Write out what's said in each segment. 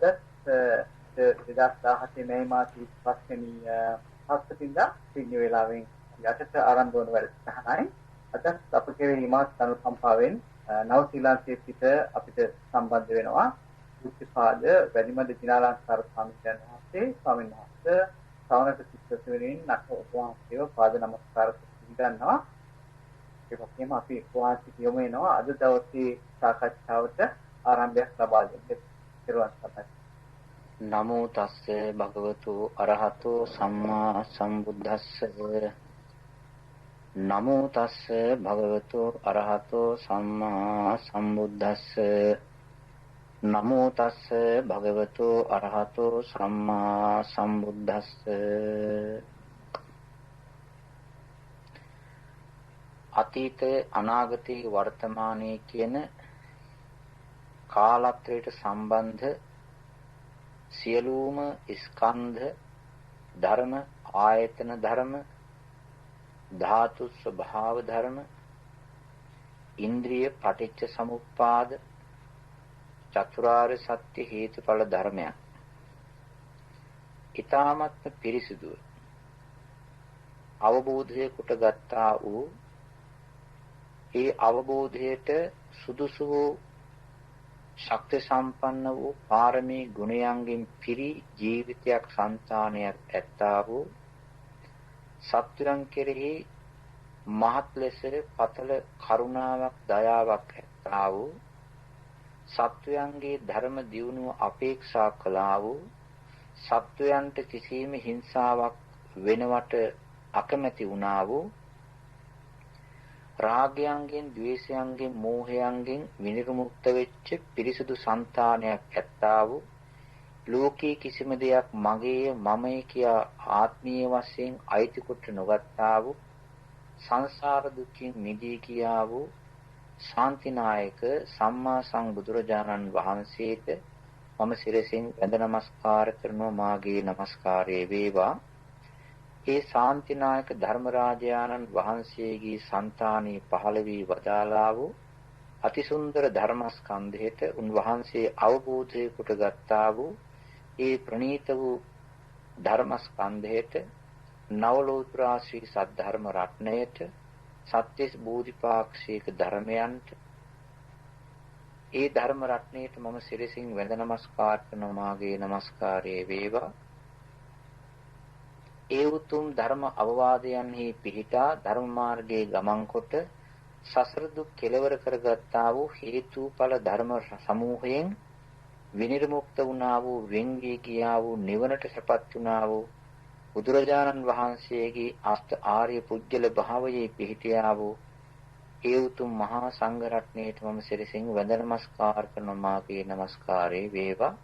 අද 2017 මේ මාසයේ 25 වෙනි හස්තින්දා සිඩ්නි වේලාවෙන් යටට ආරම්භ වන වැඩසටහනයි. අද අප කෙරෙහි මාත් අනුකම්පාවෙන් නව ශ්‍රීලංකාවේ සිට අපිට සම්බන්ධ වෙනවා පූජ්‍යපාද වැඩිමඩ දිනාලංකාර ස්වාමීන් වහන්සේ සවනට සිස්සුවෙනින් නක්ක වහන්සේව පාද නමස්කාර පිළිගන්නවා. ඒ වගේම අපි වහන්සේ යොමු වෙනවා අද දවසේ සාකච්ඡාවට ආරම්භයක් ලබා දෙන්න. නමෝ තස්ස භගවතු අරහතෝ සම්මා සම්බුද්දස්ස නමෝ තස්ස භගවතු අරහතෝ සම්මා සම්බුද්දස්ස නමෝ තස්ස භගවතු අරහතෝ සම්මා සම්බුද්දස්ස අතීතය අනාගතය වර්තමානයේ කියන කාලත්‍රයට සම්බන්ධ සියලුම ස්කන්ධ ධර්ම ආයතන ධර්ම ධාතු ස්වභාව ධර්ම ඉන්ද්‍රිය පටිච්ච සමුප්පාද චතුරාර්ය සත්‍ය හේතුඵල ධර්මයන් ඊ타මත් පිරිසිදුව අවබෝධය කොට ගත්තා වූ ඒ අවබෝධයට සුදුසු වූ ශක්ති සම්පන්න වූ පාරමී ගුණයන්ගෙන් පිරි ජීවිතයක් సంతානයක් ඇත්තා වූ සත්‍යයන් කෙරෙහි මහත් ලෙස පතල කරුණාවක් දයාවක් ඇත්තා වූ සත්වයන්ගේ ධර්ම දියුණුව අපේක්ෂා කළා වූ සත්වයන්ට කිසිම හිංසාවක් වෙනවට අකමැති වුණා වූ රාගයන්ගෙන් ද්වේෂයන්ගෙන් මෝහයන්ගෙන් විනිර්මුක්ත වෙච්ච පිරිසුදු సంతානයක් ඇත්තා වූ ලෝකයේ කිසිම දෙයක් මගේ මමයි කියා ආත්මීය වශයෙන් අයිති කොට නොගත්තා වූ සංසාර දුකින් මිදී කියා වූ ශාන්තිනායක සම්මා සම්බුදුරජාණන් වහන්සේට මම සිරසින් වැඳ නමස්කාර කරනවා මාගේ නමස්කාරය වේවා. ඒ ශාන්තිනායක ධර්මරාජානන් වහන්සේගේ సంతානයේ පහළ වී වදාළා වූ අතිසුන්දර ධර්මස්කන්ධයට උන්වහන්සේ අවබෝධය කොට ගත්තා වූ ඒ ප්‍රණීත වූ ධර්මස්කන්ධයට නවලෝතර ශ්‍රී සද්ධර්ම රත්නයට සත්‍යස් බෝධිපාක්ෂික ධර්මයන්ට ඒ ධර්ම රත්නයට මම සිරසින් වැඳ නමස්කාර කරනවා මාගේ නමස්කාරය වේවා. ඒ උතුම් ධර්ම අවවාදයන්හි පිහිටා ධර්ම මාර්ගයේ ගමන් කොට සසර දුක් කෙලවර කරගත්තා වූ හේතුඵල ධර්ම සමූහයෙන් විනිර්මුක්ත වුණා වූ වෙන්වී ගියා වූ නිවනට සපත් වුණා වූ බුදුරජාණන් වහන්සේගේ අෂ්ට ආර්ය පුජ්‍යල භාවයේ පිහිටියා වූ ඒ උතුම් මහා සංඝ රත්නයට මම සිරසින් වැඳ නමස්කාර කරන මාගේ නමස්කාරේ වේවා.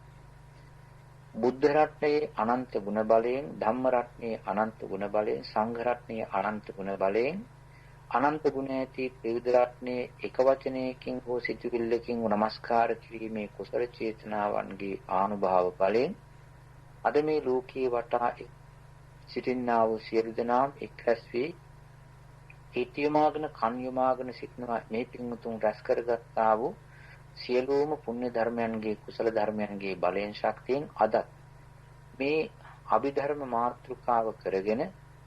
බුද්ධ රත්නයේ අනන්ත ගුණ බලයෙන් ධම්ම රත්නයේ අනන්ත ගුණ බලයෙන් සංඝ රත්නයේ අනන්ත ගුණ බලයෙන් අනන්ත ගුණ ඇති ත්‍රිවිධ රත්නයේ එක වචනයකින් හෝ සිතුවිල්ලකින් නමස්කාර කිරීමේ කුසල චේතනාවන්ගේ ආනුභාව බලයෙන් අද මේ ලෝකයේ වටා සිටින්නා වූ සියලු දෙනාම එක්රැස් වී හිතියමාගෙන කන්යමාගෙන සිටිනවා මේ පින්තුන් රැස් කරගත්තා වූ සියලුම පුණ්‍ය ධර්මයන්ගේ කුසල ධර්මයන්ගේ බලයෙන් ශක්තියෙන් අද මේ අභිධර්ම මාතෘකාව කරගෙන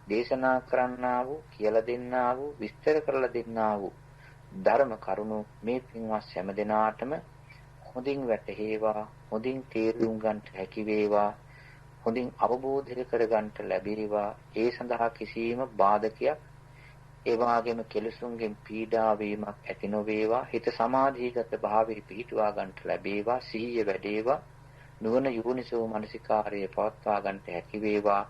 දේශනා කරන්නා වූ කියලා දෙන්නා වූ විස්තර කරලා දෙන්නා වූ ධර්ම කරුණු මේ පින්වත් හැම දිනාටම හොඳින් වැටහේවා හොඳින් තේරුම් ගන්නට හැකි වේවා හොඳින් අවබෝධ කර ගන්නට ලැබේවා. ඒ සඳහා කිසියම් බාධකයක් ඒ වගේම කෙලසුන්ගෙන් පීඩා වීමක් ඇති නොවේවා. හිත සමාධිගත භාවයේ පිහිටුවා ගන්නට ලැබේවා. සිහිය වැඩේවා. නුවණ යෝනිසෝ මනසිකාර්යය පවත්වා ගන්නට හැකි වේවා.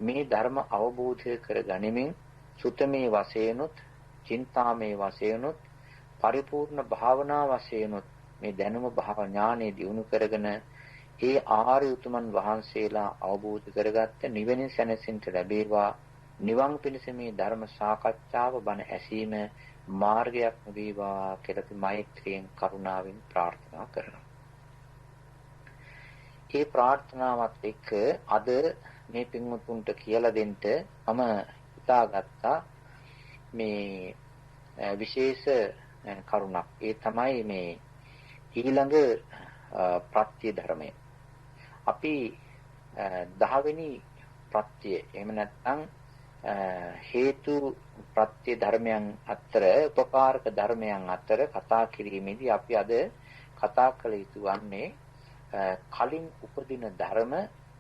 මේ ධර්ම අවබෝධය කර ගනිමින් සුතමේ වශයෙන්ුත්, චින්තාමේ වශයෙන්ුත්, පරිපූර්ණ භාවනා වශයෙන්ුත් මේ දැනුම භාව ඥානෙ දියුණු කරගෙන ඒ ආර්ය උතුමන් වහන්සේලා අවබෝධ කරගත්ත නිවෙනින් සැනසෙන්න ලැබේවා. නිවන් පිණිස මේ ධර්ම සාකච්ඡාව බණ ඇසීම මාර්ගයක් වේවා කියලා අපි මෛත්‍රියෙන් කරුණාවෙන් ප්‍රාර්ථනා කරනවා. මේ ප්‍රාර්ථනාවත් එක්ක අද මේ පින්වතුන්ට කියලා දෙන්න මම හිතාගත්තා මේ විශේෂ කරුණක්. ඒ තමයි මේ ඊළඟ ප්‍රත්‍ය ධර්මය. අපි 10 වෙනි ප්‍රත්‍ය එහෙම නැත්නම් හේතු ප්‍රත්‍ය ධර්මයන් අතර උපකාරක ධර්මයන් අතර කතා කිරීමේදී අපි අද කතා කළ යුතු වන්නේ කලින් උපදින ධර්ම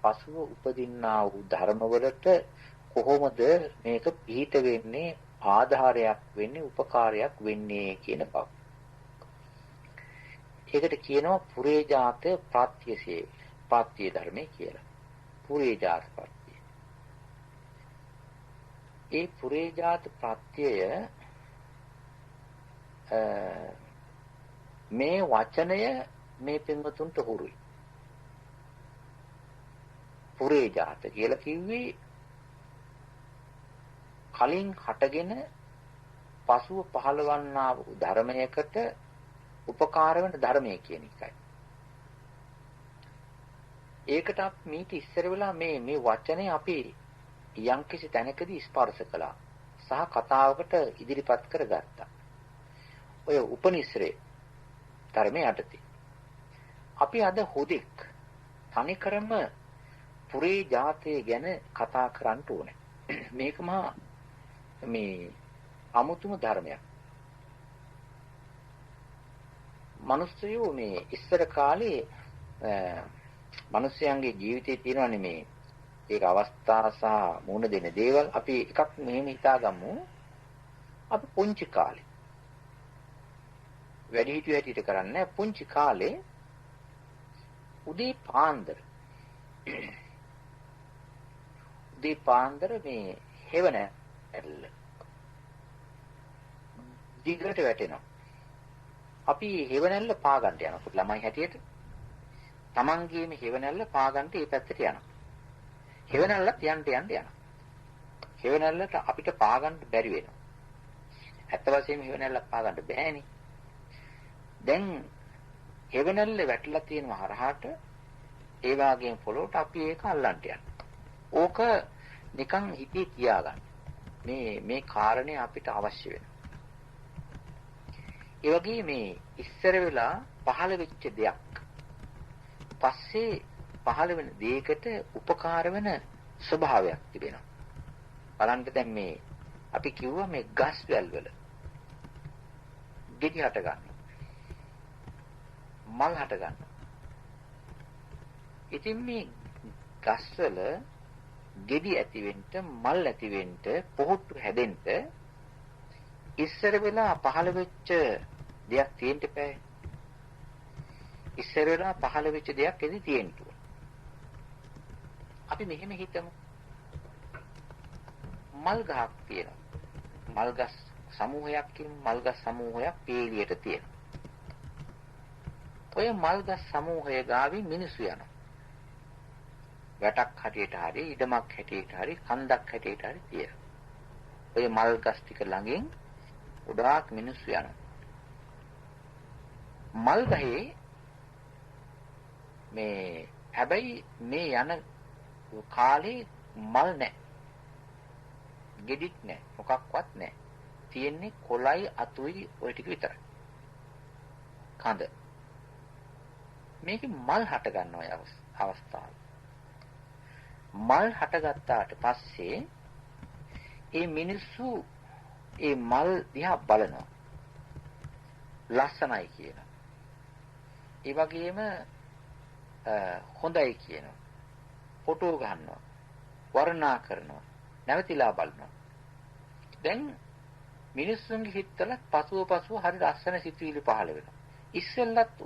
පසුව උපදින්නා වූ ධර්මවලට කොහොමද මේක පිහිට වෙන්නේ ආධාරයක් වෙන්නේ උපකාරයක් වෙන්නේ කියන බව. ඒකට කියනවා පුරේජාත ප්‍රත්‍යසේ ප්‍රත්‍ය ධර්මයේ කියලා. පුරේජාත ප්‍රත්‍ය. ඒ පුරේජාත ප්‍රත්‍යය මේ වචනය මේ පින්වතුන්ට හුරුයි. පුරේජාත කියලා කිව්වේ කලින් හටගෙන පසුව පහළවන්නා වූ ධර්මයකට උපකාර වෙන ධර්මයේ කියන එකයි. ඒකට අපි මීට ඉස්සර වෙලා මේ වචනේ අපි යම්කිසි තැනකදී ස්පර්ශ කළා සහ කතාවකට ඉදිරිපත් කරගත්තා. ඔය උපනිශ්‍රේ ධර්මයේ යටතේ. අපි අද හුදෙක් තනිකරම පුරේ ජාතය ගැන කතා කරන්න ඕනේ. මේක මහා මේ අමුතුම ධර්මයක්. මිනිස්සුયો මේ ඉස්සර කාලේ මිනිස්යන්ගේ ජීවිතේ තියෙනවනේ මේ ඒක අවස්ථා සහ මුණ දෙන දේවල් අපි එකක් මෙහෙම හිතාගමු. අපි පුංචි කාලේ වැඩි හිටිය හැටියට කරන්නේ පුංචි කාලේ උදේ පාන්දර මේ හෙවණ ඇල්ල දිගට වැටෙනවා. අපි හෙවණැල්ල පා ගන්න යනවා ළමයි හැටියට. Tamangeම හෙවණැල්ල පා ගන්නට ඒ පැත්තට යනවා. හෙවණැල්ලත් යන්න. හෙවණැල්ලට අපිට පා ගන්න බැරි වෙනවා. ඇත්ත වශයෙන්ම හෙවණැල්ලක් පා ගන්න බෑනේ. දැන් හෙවණැල්ල වැටලා තියෙන හරහාට ඒ වාගේම පොළොවට අපි ඒක අල්ලන්න යනවා. ඕක නිකන් හිතේ තියාගන්න. මේ කාරණේ අපිට අවශ්‍ය වෙනවා. ඒ වගේ මේ ඉස්සර වෙලා පහළ වෙච්ච දෙයක් පස්සේ පහළ වෙන දෙයකට උපකාර වෙන ස්වභාවයක් තිබෙනවා. බලන්න දැන් මේ අපි කිව්වා මේ ගස් වැල් වල ගෙඩි හට ගන්නවා. මල් හට ගන්නවා. ඉතින් මේ ගස්වල ගෙඩි ඇති වෙන්න, මල් ඇති වෙන්න, පොහොට්ටු හැදෙන්න ඉස්සර වෙලා පහළ වෙච්ච දෙයක් තියෙන්න බෑ. ඉස්සර වෙලා පහළ වෙච්ච දෙයක් එදි තියෙන්න ඕන. අපි මෙහෙම හිතමු. මල් ගහක් තියෙනවා. මල් ගස් සමූහයක් කියමු. මල් ගස් සමූහයක් පීලියට තියෙනවා. ඔය මල් ගස් සමූහය ගාවින් මිනිස්සු යනවා. වැටක් හැටියට හරි, ඉඩමක් හැටියට හරි, කන්දක් හැටියට හරි තියෙනවා. ඔය මල් ගස් ටික ළඟින් ගොඩාක් මිනිස්සු යනවා. මල් ගහේ මේ හැබැයි මේ යන කාලේ මල් නැහැ. ගෙඩිත් නැහැ. මොකක්වත් නැහැ. තියෙන්නේ කොළයි අතුයි ওই ටික විතරයි. කඳ. මේකේ මල් හට ගන්නවා අවස්ථාව. මල් හටගත්තාට පස්සේ ඒ මිනිස්සු ඒ මල් දිහා බලනවා. ලස්සනයි කියනවා. ඒ වගේම හොඳයි කියනවා. ෆොටෝ ගන්නවා. වර්ණනා කරනවා. නැවතිලා බලනවා. දැන් මිනිස්සුන්ගේ හිතවල පසුව හරි ලස්සන සිතුවිලි පහළ වෙනවා. ඉස්සෙල්ලත්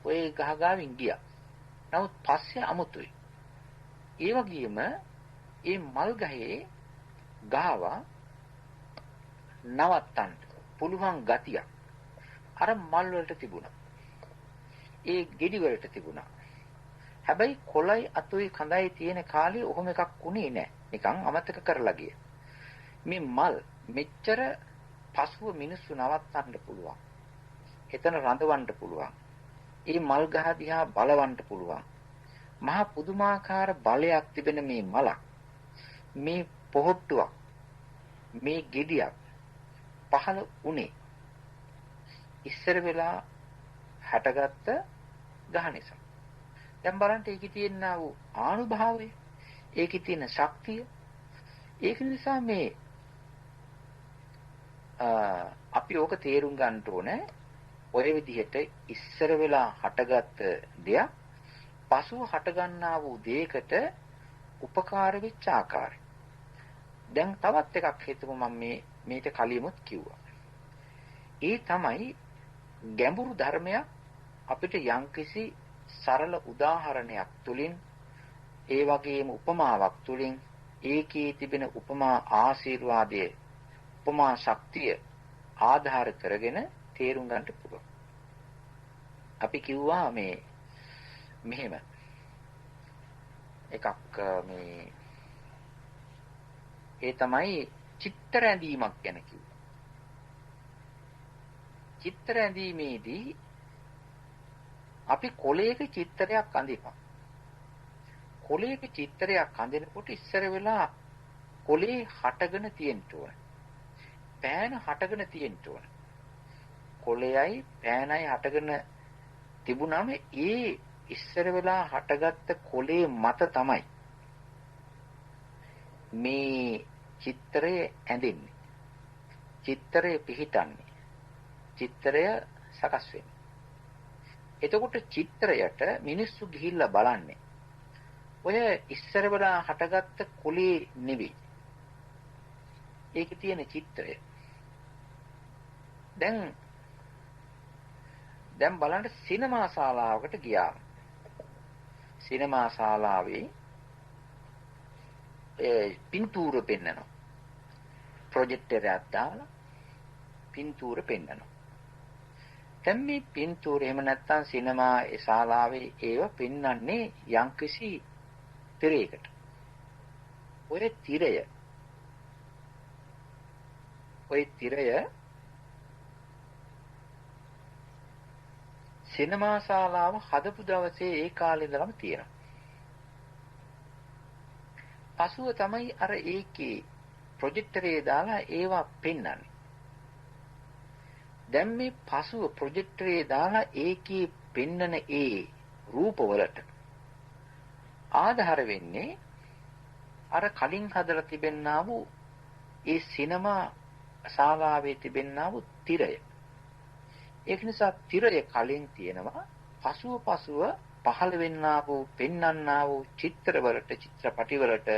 ඔය ගහ ගාවින් ගියා. නමුත් පස්සේ අමුතුයි. ඒ වගේම මේ මල් ගහේ ගාව නවත්තන්න පුළුවන් ගතියක් අර මල් වලට තිබුණා. ඒ ගෙඩි වලට තිබුණා. හැබැයි කොළයි අතුයි කඳයි තියෙන කාලේ ඔහොම එකක් උනේ නැහැ. නිකන් අමතක කරලා ගියා. මේ මල් මෙච්චර පසුව මිනිස්සු නවත්තන්න පුළුවන්. එතන රඳවන්න පුළුවන්. මේ මල් ගහ දිහා බලවන්න පුළුවන්. මහා පුදුමාකාර බලයක් තිබෙන මේ මලක්. මේ පොහොට්ටුවක්. මේ ගෙඩියක් පහළ උනේ ඉස්සර වෙලා හැටගත්ත ගහ නිසා. දැන් බලන්න ඒකේ තියෙන ආනුභාවය, ඒකේ තියෙන ශක්තිය. ඒක නිසා මේ අපි ඕක තේරුම් ගන්න ඕනේ. ඔය විදිහට ඉස්සර වෙලා හටගත් දෙයක් පසුව හටගන්නා වූ දෙයකට උපකාර වෙච්ච ආකාරය. දැන් තවත් එකක් හිතමු මම මේක කලියමුත් කිව්වා. ඒ තමයි ගැඹුරු ධර්මයක් අපිට යම්කිසි සරල උදාහරණයක් තුලින් ඒ වගේම උපමාවක් තුලින් ඒකේ තිබෙන උපමා ආශිර්වාදයේ උපමා ශක්තිය ආධාර කරගෙන තේරුම් ගන්නට පුළුවන්. අපි කිව්වා මෙහෙම එකක් ඒ තමයි චිත්‍ර ඇඳීමක් ගැන කිව්වා. චිත්‍ර ඇඳීමේදී අපි කොලයක චිත්‍රයක් අඳිනවා. කොලයක චිත්‍රයක් අඳිනකොට ඉස්සර වෙලා කොලේ හටගෙන තියෙන්න ඕන. පෑන හටගෙන තියෙන්න ඕන. කොලයයි පෑනයි හටගෙන තිබුණාම ඒ ඉස්සර වෙලා හටගත්ත කොලේ මත තමයි මේ චිත්‍රය ඇඳෙන්නේ. චිත්‍රය පිහිටන්නේ. චිත්‍රය සකස් වෙන්නේ. එතකොට චිත්‍රයට මිනිස්සු ගිහිල්ලා බලන්නේ. ඔය ඉස්සර වෙලා හටගත්ත කොලේ නෙවෙයි. ඒකේ තියෙන චිත්‍රය. දැන් බලන්න සිනමා ශාලාවකට ගියාම සිනමා ශාලාවේ පින්තූර පෙන්නනවා. ප්‍රොජෙක්ටර් එකක් දාලා පින්තූර පෙන්නනවා. දැන් මේ පින්තූර එහෙම නැත්නම් සිනමා ශාලාවේ ඒව පෙන්වන්නේ යම්කිසි තිරයකට. ඔය තිරය සිනමා ශාලාව හදපු දවසේ ඒ කාලේ ඉඳලම තියෙනවා. පසුව තමයි අර ඒකේ ප්‍රොජෙක්ටරේ දාලා ඒවා පෙන්වන්නේ. දැන් මේ පසුව ප්‍රොජෙක්ටරේ දාලා ඒකේ පෙන්නන ඒ රූපවලට ආධාර වෙන්නේ අර කලින් හදලා තිබෙන්නා වූ ඒ සිනමා ශාලාවේ තිබෙන්නා වූ තිරය. ඒක නිසා තිරය කලින් තියෙනවා පසුව පහළ වෙන්නා වූ පෙන්වන්නා වූ චිත්‍රවලට චිත්‍රපටිවලට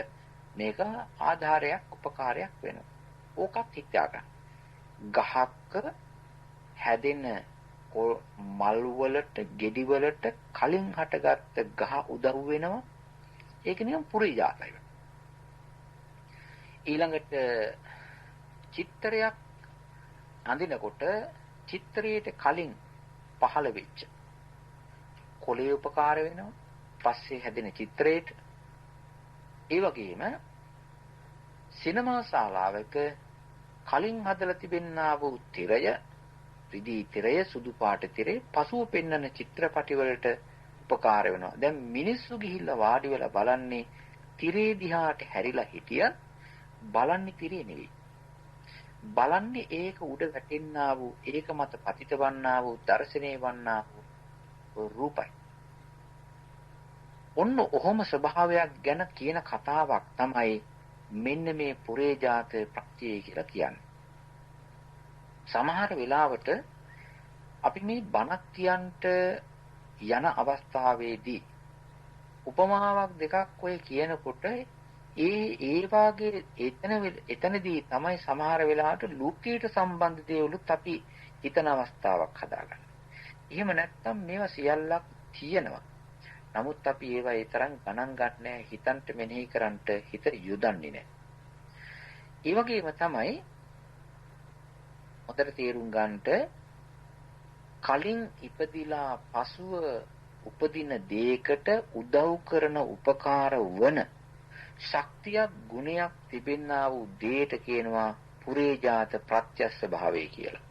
මේක ආධාරයක් උපකාරයක් වෙනවා. ඕකත් හිතා ගන්න. ගහක හැදෙන මල් වලට ගෙඩි වලට කලින් හටගත්ත ගහ උදව් වෙනවා. ඒක නිකන් පුරිජාතයි. ඊළඟට චිත්‍රයක් අඳිනකොට චිත්‍රයට කලින් පහළ වෙච්ච කොලේ උපකාර වෙනවා. පස්සේ හැදෙන චිත්‍රයට. ඒ වගේම සිනමා ශාලාවක කලින් හදලා තිබෙන්නා වූ තිරය, රිදී තිරය, සුදු පාට තිරය පසුව පෙන්වන චිත්‍රපටි වලට උපකාර වෙනවා. දැන් මිනිස්සු ගිහිල්ලා වාඩි වෙලා බලන්නේ තිරේ දිහාට හැරිලා හිටියත් බලන්නේ තිරේ නෙවෙයි. බලන්නේ ඒක උඩ වැටෙන්නා වූ, ඒක මත පතිත වන්නා වූ, දර්ශනේ වන්නා වූ රූපයි. ඔන්න ඔහොම ස්වභාවයක් ගැන කියන කතාවක් තමයි මෙන්න මේ පුරේජාත ප්‍රත්‍යය කියලා කියන්නේ. සමහර වෙලාවට අපි මේ බණක් කියන්ට යන අවස්ථාවේදී උපමාවක් දෙකක් ඔය කියනකොට ඒ වාගේ එතනදී තමයි සමහර වෙලාවට ලෝකීයට සම්බන්ධ දේවලුත් අපි හිතන අවස්ථාවක් හදාගන්න. එහෙම නැත්නම් මේවා සියල්ලක් තියෙනවා. නමුත් අපි ඒවා ඒ තරම් ගණන් ගන්න නැහැ, හිතන්ට මෙනෙහි කරන්ට හිත යොදන්නේ නැහැ. ඒ වගේම තමයි හොඳට තේරුම් ගන්නට කලින් ඉපදිලා පසුව උපදින දෙයකට උදව් කරන උපකාර වන ශක්තියක් ගුණයක් තිබෙනා වූ දෙයට කියනවා පුරේජාත ප්‍රත්‍යස්ස භාවය කියලා.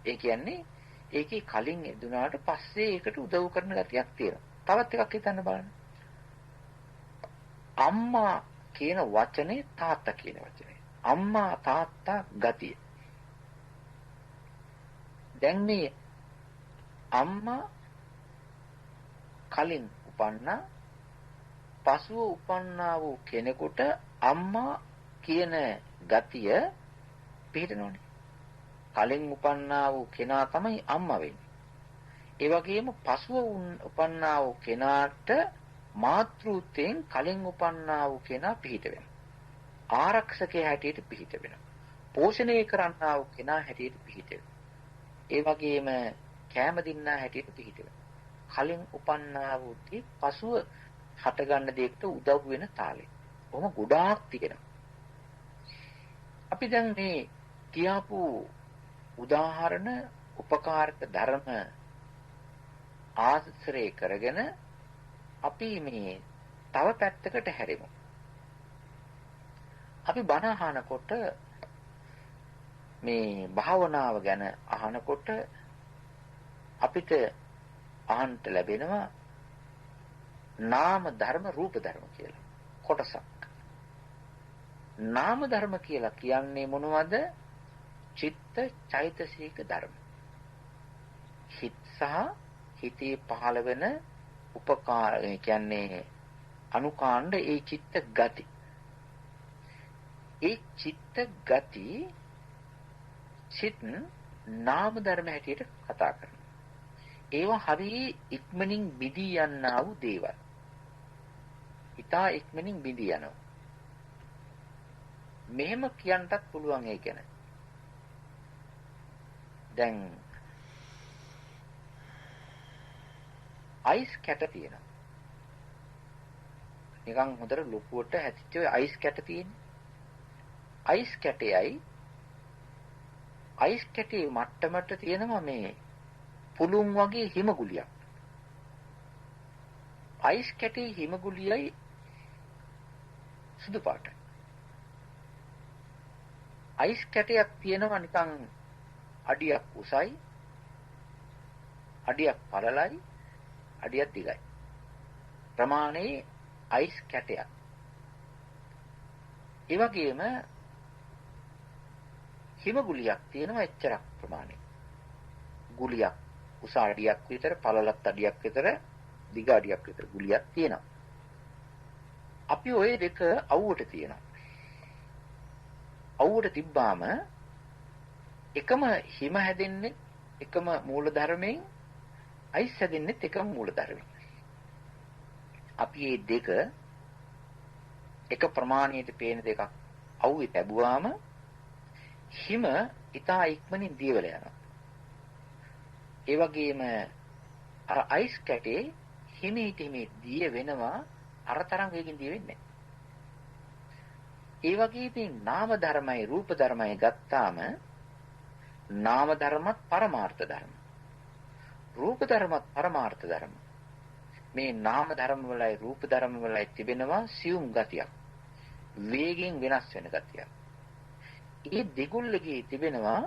ඒ කියන්නේ ඒකේ කලින් එදුනාට පස්සේ ඒකට උදව් කරන ගතියක් තියෙනවා. තවත් එකක් හිතන්න බලන්න. අම්මා කියන වචනේ තාත්තා කියන වචනේ. අම්මා තාත්තා ගතිය. දැන් මේ අම්මා කලින් උපන්නා පසුව උපන්නා වූ කෙනෙකුට අම්මා කියන ගතිය පිහිටනෝනේ. කලින් උපන්නා වූ කෙනා තමයි අම්මා වෙන්නේ. ඒ වගේම පසුව උපන්නා වූ කෙනාට මාතෘත්වයෙන් කලින් උපන්නා වූ කෙනා පිහිට වෙනවා. ආරක්ෂකයා හැටියට පිහිට වෙනවා. පෝෂණය කරන්නා වූ කෙනා හැටියට පිහිට වෙනවා. ඒ වගේම කැම දින්නා හැටියට පිහිට වෙනවා. කලින් උපන්නා වූ තී පසුව හටගන්න දෙයකට උදව් වෙන තාලෙ. කොහොම ගොඩාක් තියෙනවා. අපි දැන් මේ කියාපු උදාහරණ උපකාරක ධර්ම ආශ්‍රය කරගෙන අපි මේ තව පැත්තකට හැරෙමු. අපි බණ අහනකොට මේ භාවනාව ගැන අහනකොට අපිට අහන්න ලැබෙනවා නාම ධර්ම රූප ධර්ම කියලා කොටසක්. නාම ධර්ම කියලා කියන්නේ මොනවද? චිත්ත චෛතසික ධර්ම. හිත සහ හිතේ පහළ වෙන උපකාර කියන්නේ අනුකාණ්ඩ ඒ චිත්ත ගති. ඒ චිත්ත ගති චිත් නාම ධර්ම හැටියට කතා කරනවා. ඒවා හරිය ඉක්මනින් බිදී යන්නා වූ දේවල්. හිතා ඉක්මනින් බිදී යනවා. මෙහෙම කියන්නත් පුළුවන් ඒ ගැන. දැන් අයිස් කැට තියෙනවා. නිකන් හොඳට ලොකුවට හැදිච්ච ඔය අයිස් කැට තියෙන්නේ. අයිස් කැටයයි අයිස් කැටේ මට්ටමට තියෙනවා මේ පුළුන් වගේ හිම ගුලියක්. අයිස් කැටේ හිම ගුලියයි සුදු පාටයි. අයිස් කැටයක් තියෙනවා නිකන් අඩියක් උසයි, අඩියක් පළලයි, අඩියක් දිගයි. ප්‍රමාණයේ අයිස් කැටයක්. ඒ වගේම හිම ගුලියක් තියෙනවා එච්චරක් ප්‍රමාණය. ගුලියක් උස අඩියක් විතර, පළලත් අඩියක් විතර, දිග අඩියක් විතර ගුලියක් තියෙනවා. අපි ওই දෙක අවුවට තියෙනවා. අවුවට තිබ්බාම එකම හිම හැදෙන්නේ එකම මූල ධර්මයෙන්, අයිස් හැදෙන්නේ එකම මූල ධර්මයෙන්. අපි මේ දෙක එක ප්‍රමාණයට පේන දෙකක් අවුවේ ලැබුවාම හිම ඉතා ඉක්මනින් දියවල යනවා. ඒ වගේම අර අයිස් කැටේ හිමීට දිය වෙනවා, අර තරම් වේගෙන් දිය වෙන්නේ නැහැ. ඒ වගේ ඉතින් නාම ධර්මයි රූප ධර්මයි ගත්තාම නාම ධර්මත් පරමාර්ථ ධර්ම. රූප ධර්මත් පරමාර්ථ ධර්ම. මේ නාම ධර්ම වලයි රූප ධර්ම වලයි තිබෙනවා සියුම් ගතියක්. වේගෙන් වෙනස් වෙන ගතියක්. ඒ දෙගොල්ලගේ තිබෙනවා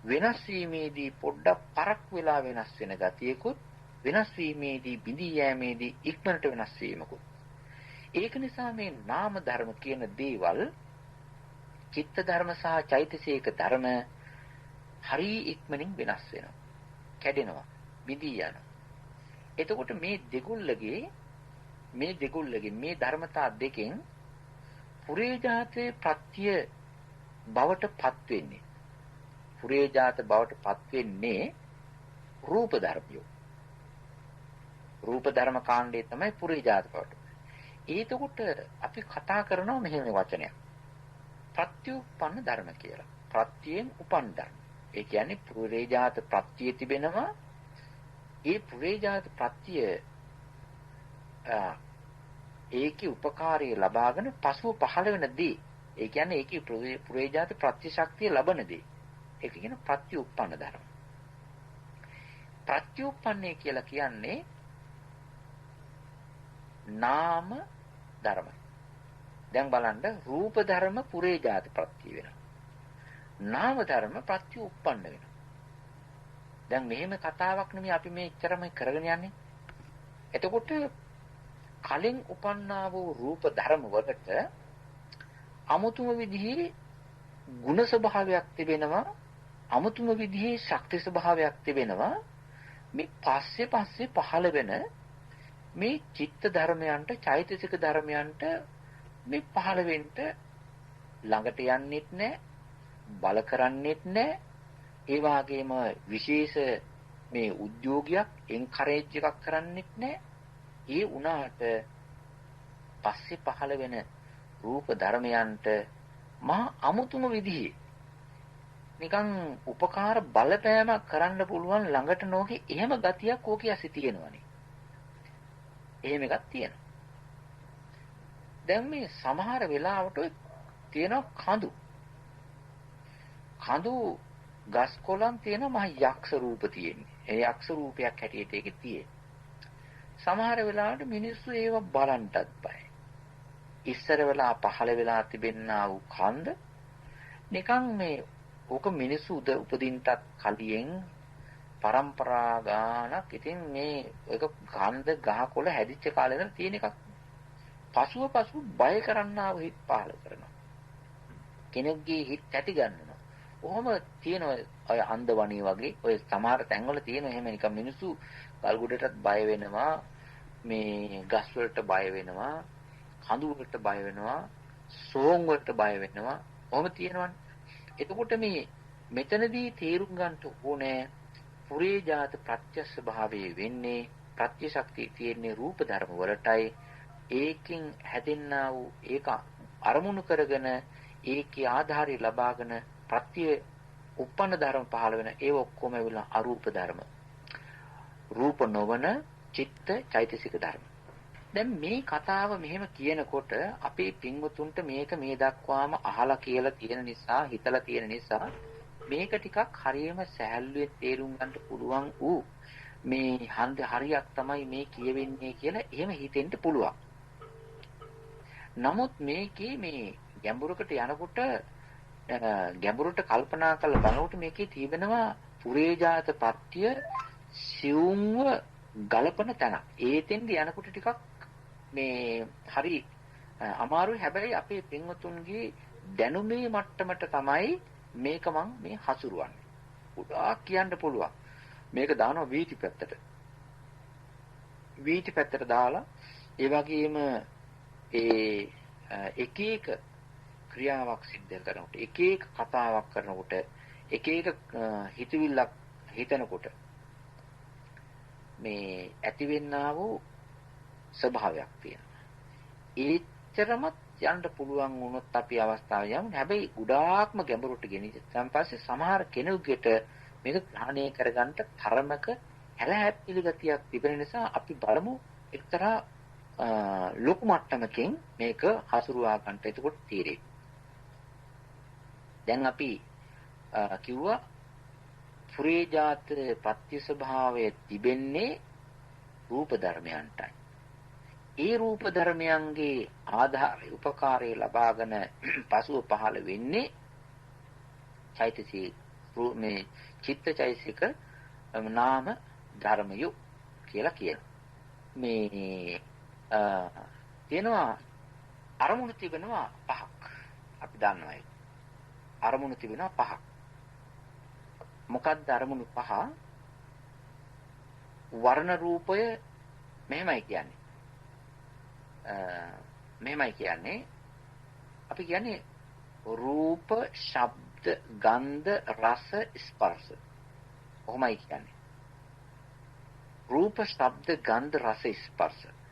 වෙනස් වීමේදී පොඩ්ඩක් පරක් වෙලා වෙනස් වෙන ගතියකුත්, වෙනස් වීමේදී බිඳී යෑමේදී ඉක්මනට වෙනස් වීමකුත්. ඒක නිසා මේ නාම ධර්ම කියන දේවල් චිත්ත ධර්ම සහ චෛතසික ධර්ම හරි ඉක්මනින් වෙනස් වෙනවා, කැඩෙනවා, බිඳී යනවා. එතකොට මේ දෙගොල්ලගේ මේ ධර්මතා දෙකෙන් පුරේජාතේ ප්‍රත්‍ය බවට පත් වෙන්නේ. පුරේජාත බවට පත් වෙන්නේ රූප ධර්මියෝ. රූප ධර්ම කාණ්ඩේ තමයි පුරේජාත බවට. ඒතකොට අපි කතා කරනවා මෙහෙම වචනයක්. ප්‍රත්‍යুৎপন্ন ධර්ම කියලා. ප්‍රත්‍යයෙන් උපන් ධර්ම. ඒ කියන්නේ පුරේජාත ප්‍රත්‍ය තිබෙනවා. ඒ පුරේජාත ප්‍රත්‍ය ඒකේ උපකාරය ලබාගෙන පසුව පහළ වෙන දේ. ඒ කියන්නේ ඒකේ පුරේජාත ප්‍රත්‍ය ශක්තිය ලබන දේ. ඒක කියන ප්‍රත්‍යুৎপন্ন ධර්ම. ප්‍රත්‍යুৎপන්නේ කියලා කියන්නේ නාම ධර්ම. දැන් බලන්න රූප ධර්ම පුරේජාත ප්‍රත්‍ය වෙනවා. නාම ධර්ම ප්‍රත්‍යুৎপন্ন වෙනවා. දැන් මෙහෙම කතාවක් නෙමෙයි අපි මේ ඉච්චරම කරගෙන යන්නේ. එතකොට කලින් උපන්නා වූ රූප ධර්ම වලට අමුතුම විදිහේ ගුණ ස්වභාවයක් තිබෙනවා, අමුතුම විදිහේ ශක්ති ස්වභාවයක් තිබෙනවා. මේ පස්සේ පහළ වෙන මේ චිත්ත ධර්මයන්ට චෛතසික ධර්මයන්ට මේ පහළ වෙන්න ළඟට යන්නෙත් නැහැ, බල කරන්නෙත් නැහැ. ඒ වගේම විශේෂ මේ උද්‍යෝගයක් එන්කරේජ් එකක් කරන්නෙත් නැහැ. ඒ වුණාට පස්සේ පහළ වෙන රූප ධර්මයන්ට මහා අමුතුම විදිහේ නිකන් උපකාර බලපෑමක් කරන්න පුළුවන් ළඟට නොකේ එහෙම ගතියක් ඕකේ ඇසි තියෙනවනේ. එහෙම එකක් තියෙනවා. දැන් මේ සමහර වෙලාවට තියෙන කඳු ගස් කොළන් තියෙන මහ යක්ෂ රූප තියෙන්නේ. ඒ යක්ෂ රූපයක් හැටියට ඒකේ තියෙන්නේ. සමහර වෙලාවට මිනිස්සු ඒව බලන්නටත් බයයි. ඉස්සර වෙලා පහළ වෙලා තිබෙනා වූ කන්ද නිකන් මේ ඕක මිනිස්සු උපදින්නටත් කලින් પરම්පරා ගානක් ඉතින් මේ ඒක කන්ද ගහකොළ හැදිච්ච කාලේ ඉඳන් තියෙන එකක්. පසුව බය කරන්නා වූ හිත් පහළ කරනවා. කෙනෙක්ගේ හිත් ඇති ගන්නවා. ඔහොම තියෙන ඔය අන්දවණී වගේ ඔය සමහර තැන්වල තියෙන එහෙම නිකන් මිනිස්සු ගල්ගොඩටත් බය වෙනවා, මේ ගස් වලට බය වෙනවා, කඳු වලට බය වෙනවා, සෝන් වලට බය වෙනවා. ඔහොම තියෙනවනේ. එතකොට මේ මෙතනදී තේරුම් ගන්න ඕනේ පුරේජාත ප්‍රත්‍යස්ස භාවයේ වෙන්නේ ප්‍රත්‍ය ශක්තිය තියෙන්නේ රූප ධර්ම වලටයි. ඒකින් හැදෙන්නා වූ ඒක අරමුණු කරගෙන ඒකේ ආධාරය ලබාගෙන ප්‍රත්‍ය උප්පන්න ධර්ම පහළ වෙන ඒ ඔක්කොම වෙලා අරූප ධර්ම. රූප නොවන චිත්ත චෛතසික ධර්ම. දැන් මේ කතාව මෙහෙම කියනකොට අපේ පින්වතුන්ට මේක මේ දක්වාම අහලා කියලා තියෙන නිසා හිතලා තියෙන නිසා මේක ටිකක් හරියම සැහැල්ලුවෙන් තේරුම් ගන්න පුළුවන් ඌ මේ හරියක් තමයි මේ කියවෙන්නේ කියලා එහෙම හිතෙන්න පුළුවන්. නමුත් මේකේ මේ ගැඹුරකට යනකොට ගැඹුරට කල්පනා කරලා බලනකොට මේකේ තිබෙනවා පුරේජාත පත්‍ය සිවුම්ව ගලපන තැන. ඒතෙන්ද යනකොට ටිකක් මේ හරි අමාරුයි. හැබැයි අපේ පින්වතුන්ගේ දැනුමේ මට්ටමට තමයි මේක මම මේ හසුරුවන්නේ. උඩා කියන්න පුළුවන්. මේක දානවා වීටි පැත්තට. වීටි පැත්තට දාලා ඒ වගේම ඒ එක එක ක්‍රියාවක් සිද්ධ කරනකොට එක එක කතාවක් කරනකොට එක එක හිතවිල්ලක් හිතනකොට මේ ඇතිවෙන්නා වූ ස්වභාවයක් තියෙනවා. ඒතරම යන්න පුළුවන් වුණොත් අපි අවස්ථාව යමු. හැබැයි ගොඩාක්ම ගැඹුරට ගෙනිච්චන් පස්සේ සමහර කෙනෙකුට මේක ග්‍රහණය කරගන්න තරමක හැලහැප්පිලි ගතියක් තිබෙන නිසා අපි බලමු එක්තරා ලොකු මට්ටමකින් මේක හසුරුවා ගන්නට එතකොට තීරේ. දැන් අපි කිව්වා පුරේජාත ප්‍රත්‍ය ස්වභාවයේ තිබෙන්නේ රූප ධර්මයන්ටයි. ඒ රූප ධර්මයන්ගේ ආධාරය උපකාරය ලබාගෙන පසුව පහළ වෙන්නේ චෛතසික මේ චිත්තචෛතසික නාම ධර්මය කියලා කියනවා. මේ තියෙනවා අරමුණු තිබෙනවා පහක්. අපි දන්නවා ඒක. අරමුණු තිබෙනවා පහක්. මොකක්ද අරමුණු පහ? වර්ණ රූපය මෙහෙමයි කියන්නේ. මෙහෙමයි කියන්නේ අපි කියන්නේ රූප, ශබ්ද, ගන්ධ, රස, ස්පර්ශ. කොහොමයි කියන්නේ? රූප, ශබ්ද, ගන්ධ, රස, ස්පර්ශ.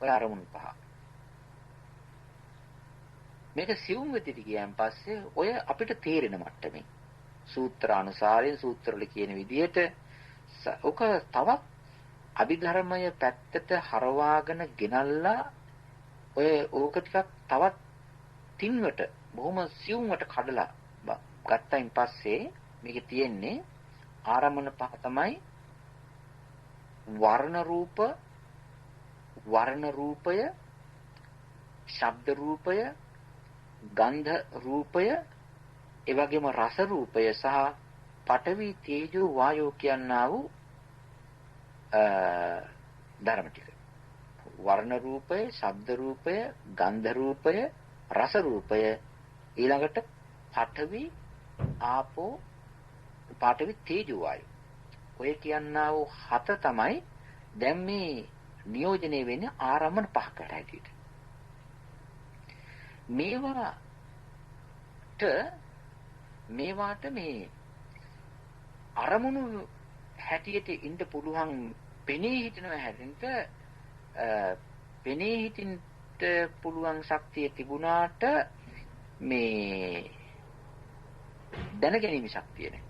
ඔය අරමුණු පහ. මේක සිවුම් වෙතිට ගියන් පස්සේ ඔය අපිට තේරෙන මට්ටමේ සූත්‍ර අනුසාරයෙන් සූත්‍රවල කියන විදිහට ඔක තවත් අභිධර්මය පැත්තට හරවාගෙන ගෙනල්ලා ඔය ඕක ටිකක් තවත් තින්වට බොහොම සියුම්වට කඩලා ගත්තයින් පස්සේ මේකේ තියෙන්නේ ආරම්මන පහ තමයි වර්ණ රූපය, ශබ්ද රූපය, ගන්ධ රූපය, ඒ වගේම රස රූපය සහ පඨවි තේජෝ වායෝ කියනා වූ ධර්ම ටික. වර්ණ රූපය, ශබ්ද රූපය, ගන්ධ රූපය, රස රූපය, ඊළඟට පඨවි ආපෝ පඨවි තේජෝ වායෝ. ඔය කියනා වූ හත තමයි දැන් මේ නියෝජනය වෙන්නේ ආරම්මන පහකට හැටියට. මේවාට මේ අරමුණු හැටියට ඉන්න පුළුවන් පෙනී හිටිනවා හැටින්ට පෙනී හිටින්න පුළුවන් ශක්තිය තිබුණාට මේ දැනගැනීමේ ශක්තිය නැහැ.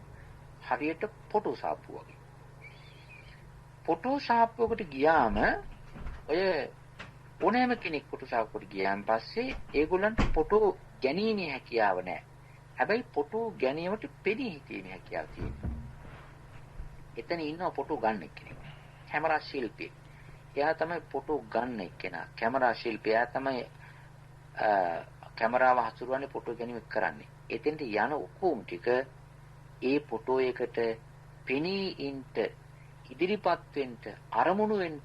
හරියට ෆොටෝ සාප්පුව වගේ. ෆොටෝ සාප්පුවකට ගියාම ඔය ඕනෑම කෙනෙක් ෆොටෝ සාප්පුවකට ගියාන් පස්සේ ඒගොල්ලන්ට ෆොටෝ ගැනීමේ හැකියාව නැහැ. හැබැයි ෆොටෝ ගැනීමට පෙනී හිටීමේ හැකියාව තියෙනවා. එතන ඉන්නවා ෆොටෝ ගන්න කෙනෙක්. කැමරා ශිල්පී. එයා තමයි ෆොටෝ ගන්න කෙනා. කැමරා ශිල්පී. එයා තමයි කැමරාව හසුරුවන්නේ ෆොටෝ ගැනීම කරන්නේ. එතෙන්ට යන ඔක්කොම ටික ඒ ෆොටෝ එකට පෙනී ඉන්න ඉදිරිපත් වෙන්න අරමුණු වෙන්න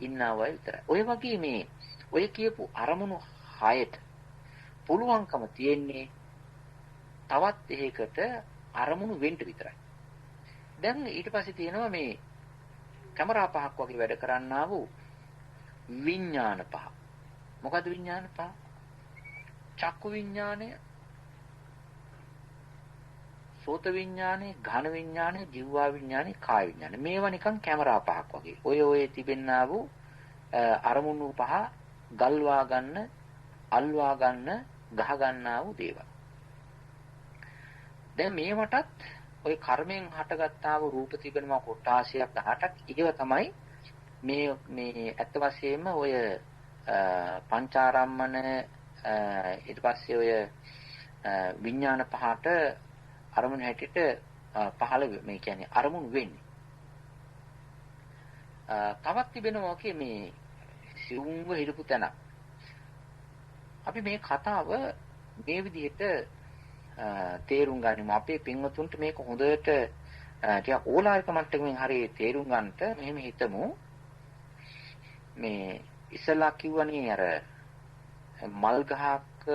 ඉන්නවයි විතරයි. ඔය වගේ මේ ඔය කියපු අරමුණු 6ට පුළුවන්කම තියෙන්නේ තවත් එකකට අරමුණු වෙන්න විතරයි. දැන් ඊට පස්සේ තියෙනවා මේ කැමරා පහක් වගේ වැඩ කරන්නා වූ විඥාන පහ. මොකද්ද විඥාන පහ? චක්කු විඥානය, සෝත විඥානය, ඝන විඥානය, ජීවා විඥානය, කාය විඥානය. මේවා නිකන් කැමරා පහක් වගේ. ඔය තිබෙන්නා වූ අරමුණු පහ ගල්වා ගන්න, අල්වා ගන්න, ගහ ගන්නා වූ දේවල්. දැන් මේවටත් ඔය කර්මයෙන් හටගත්තා වූ රූප තිබෙනවා කොටාසියක් 18ක්. ඒව තමයි මේ ඇත්ත වශයෙන්ම ඔය පංචාරම්මන ඊට පස්සේ ඔය විඥාන පහට අරමුණු හැටියට පහළ මේ කියන්නේ අරමුණු වෙන්නේ. තවත් තිබෙනවා ඔකේ මේ සිවුම්ව හිටපු තැන. අපි මේ කතාව මේ විදිහට තේරුම් ගනිමු. අපේ පින්වතුන්ට මේක හොඳට ටිකක් ඕලාරික මට්ටමින් හරි තේරුම් ගන්නට මෙහෙම හිතමු. මේ ඉස්සලා කිව්වනේ අර මල් ගහක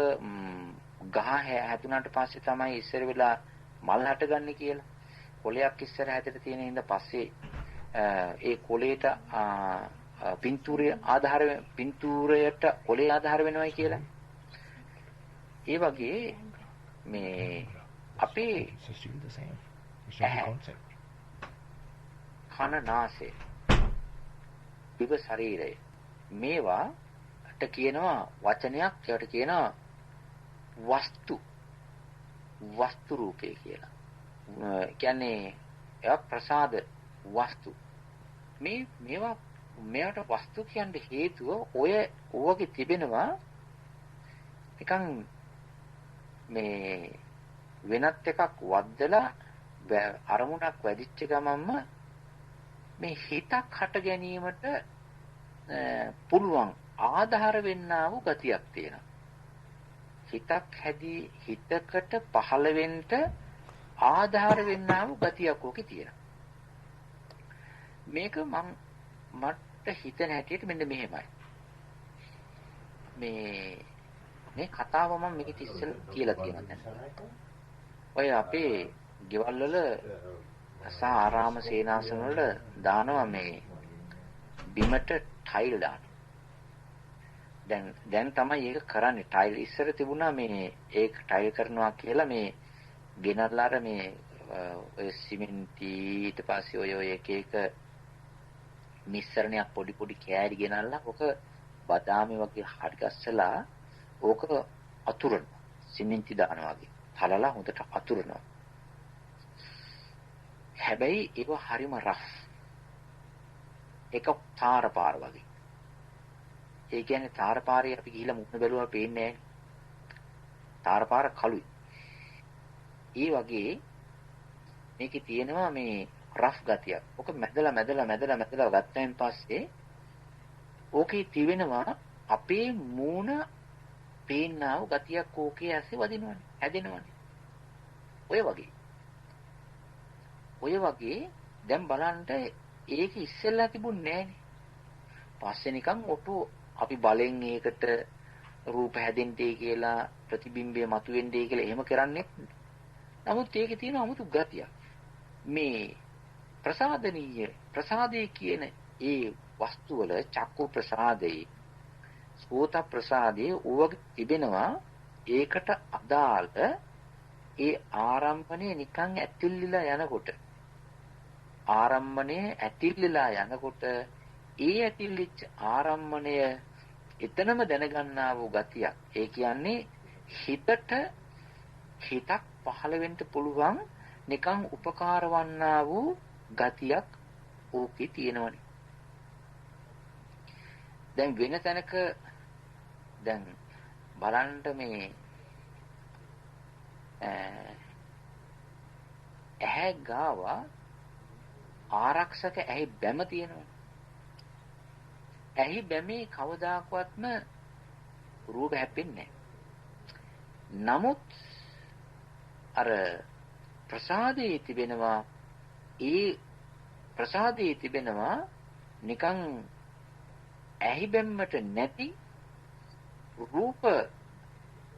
ගහ හැදුනාට පස්සේ තමයි ඉස්සර වෙලා මල් හටගන්නේ කියලා. කොළයක් ඉස්සර හැදෙට තියෙන ඉඳ පස්සේ ඒ කොළේට පින්තූරයට කොළේ ආධාර වෙනවයි කියලා. ඒ වගේ මේ අපේ කන නාසය දිව ශරීරය මේවාට කියනවා වචනයක්. ඒකට කියනවා වස්තු රූපේ කියලා. කියන්නේ ඒවා ප්‍රසාද වස්තු. මේවට වස්තු කියන්න හේතුව ඔයගේ තිබෙනවා නිකන් මේ වෙනත් එකක් වද්දලා අරමුණක් වැඩිච්ච ගමන්ම මේ හිතක් හට ගැනීමට පුළුවන් ආධාර වෙන්නා වූ ගතියක් තියෙනවා. හිතකට පහළ වෙන්න ආධාර වෙන්නා වූ ගතියක් ඕකේ තියෙනවා. මේක මට හිතන හැටියට මෙන්න මෙහෙමයි. මේ කතාව මම මේක ඉස්සෙල් කියලා තියෙනවා දැන්. ඔය අපේ ගෙවල් වල සහ ආරාම සේනාසන වල දානවා මේ බිමට ටයිල් දාන. දැන් තමයි ඒක කරන්නේ. ටයිල් ඉස්සර තිබුණා මේ ඒක ටයිල් කරනවා කියලා මේ ගෙනල්ලා අර මේ ඔය සිමෙන්ති ඊට පස්සේ ඔය එක මිශ්‍රණයක් පොඩි කෑලි ගෙනල්ලා ඔක බදාමි වගේ හරි ගස්සලා ඕක අතුරන සිමෙන්ති දානවා වගේ හලලා හොඳට අතුරනවා. හැබැයි ඒක හරිම රෆ්. ඒක තාර පාර වගේ. ඒ කියන්නේ තාර පාරේ අපි ගිහිල්ලා මුහුණ බැලුවා පේන්නේ නැහැ. තාර පාර කළුයි. ඒ වගේ මේකේ තියෙනවා මේ රෆ් ගතියක්. ඔක මැදලා ගත්තයින් පස්සේ ඕකේ තිබෙනවා අපේ මූණ පේන්නා වූ ගතියක් ඕකේ ඇස්සේ වදිනවනේ, හැදෙනවනේ. ඔය වගේ දැන් බලන්න ඒක ඉස්සෙල්ලා තිබුණේ නැහනේ. පස්සේ නිකන් ඔටෝ අපි බලෙන් ඒකට රූප හැදෙන්නේ කියලා ප්‍රතිබිම්බය මතුවෙන්නේ කියලා එහෙම කරන්නේ. නමුත් ඒකේ තියෙන 아무තු ගතියක්. මේ ප්‍රසාදයේ කියන ඒ වස්තු වල චක්කු ප්‍රසාදේ, සෝත ප්‍රසාදේ ඕවක තිබෙනවා. ඒකට අදාළ ඒ ආරම්භණය නිකන් ඇතිල්ලිලා යනකොට ඒ ඇතිල්ලිච්ච ආරම්භණය එතනම දැනගන්නා වූ ගතියක්. ඒ කියන්නේ හිතක් පහළ වෙන්න පුළුවන් නිකන් උපකාර වන්නා වූ ගතියක් ඕකේ තියෙනවනේ. දැන් වෙන තැනක දැන් බලන්න මේ ඇහැ ගාව ආරක්ෂක ඇහි බැම තියෙනවා. ඇහි බැමේ කවදාකවත්ම රූප හැපෙන්නේ නැහැ. නමුත් අර ප්‍රසාදයේ තිබෙනවා නිකන් ඇහි බැම්මට නැති රූප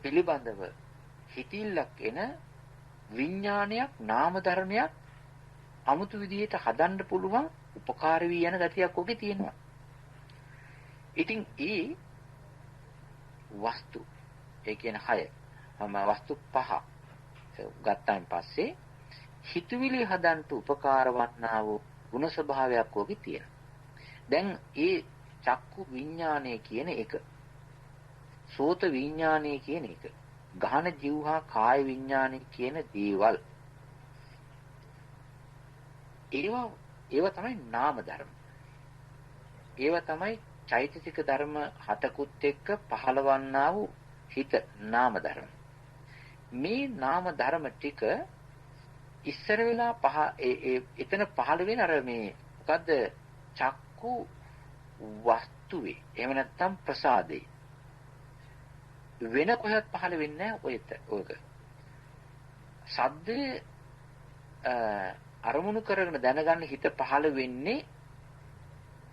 පිළිබඳව හිතිල්ලක් එන විඥානයක් නාම ධර්මයක් 아무තු විදිහට හදන්න පුළුවන් උපකාර වී යන ගතියක් ඔගේ තියෙනවා. ඉතින් ඒ වස්තු ඒ කියන 6 වස්තු 5 ගත්තාන් පස්සේ හිතවිලි හදන්න උපකාර වන්නා වූ ගුණ ස්වභාවයක් ඔගේ තියෙනවා. දැන් ඒ චක්කු විඥානය කියන එක, සෝත විඥානය කියන එක, ගහන ජීවහා කාය විඥානය කියන දේවල් ඒවා තමයි නාම ධර්ම. ඒවා තමයි චෛතසික ධර්ම 7කුත් එක්ක පහළවන්නා වූ හිත නාම ධර්ම. මේ නාම ධර්ම ටික ඉස්සර වෙලා එතන පහළ වෙන අර මේ මොකද්ද චක්කු වස්තුවේ එහෙම නැත්නම් ප්‍රසාදේ වෙන කොහෙවත් පහළ වෙන්නේ නැහැ ඔයක. සද්දේ අරමුණු කරගෙන දැනගන්න හිත පහළ වෙන්නේ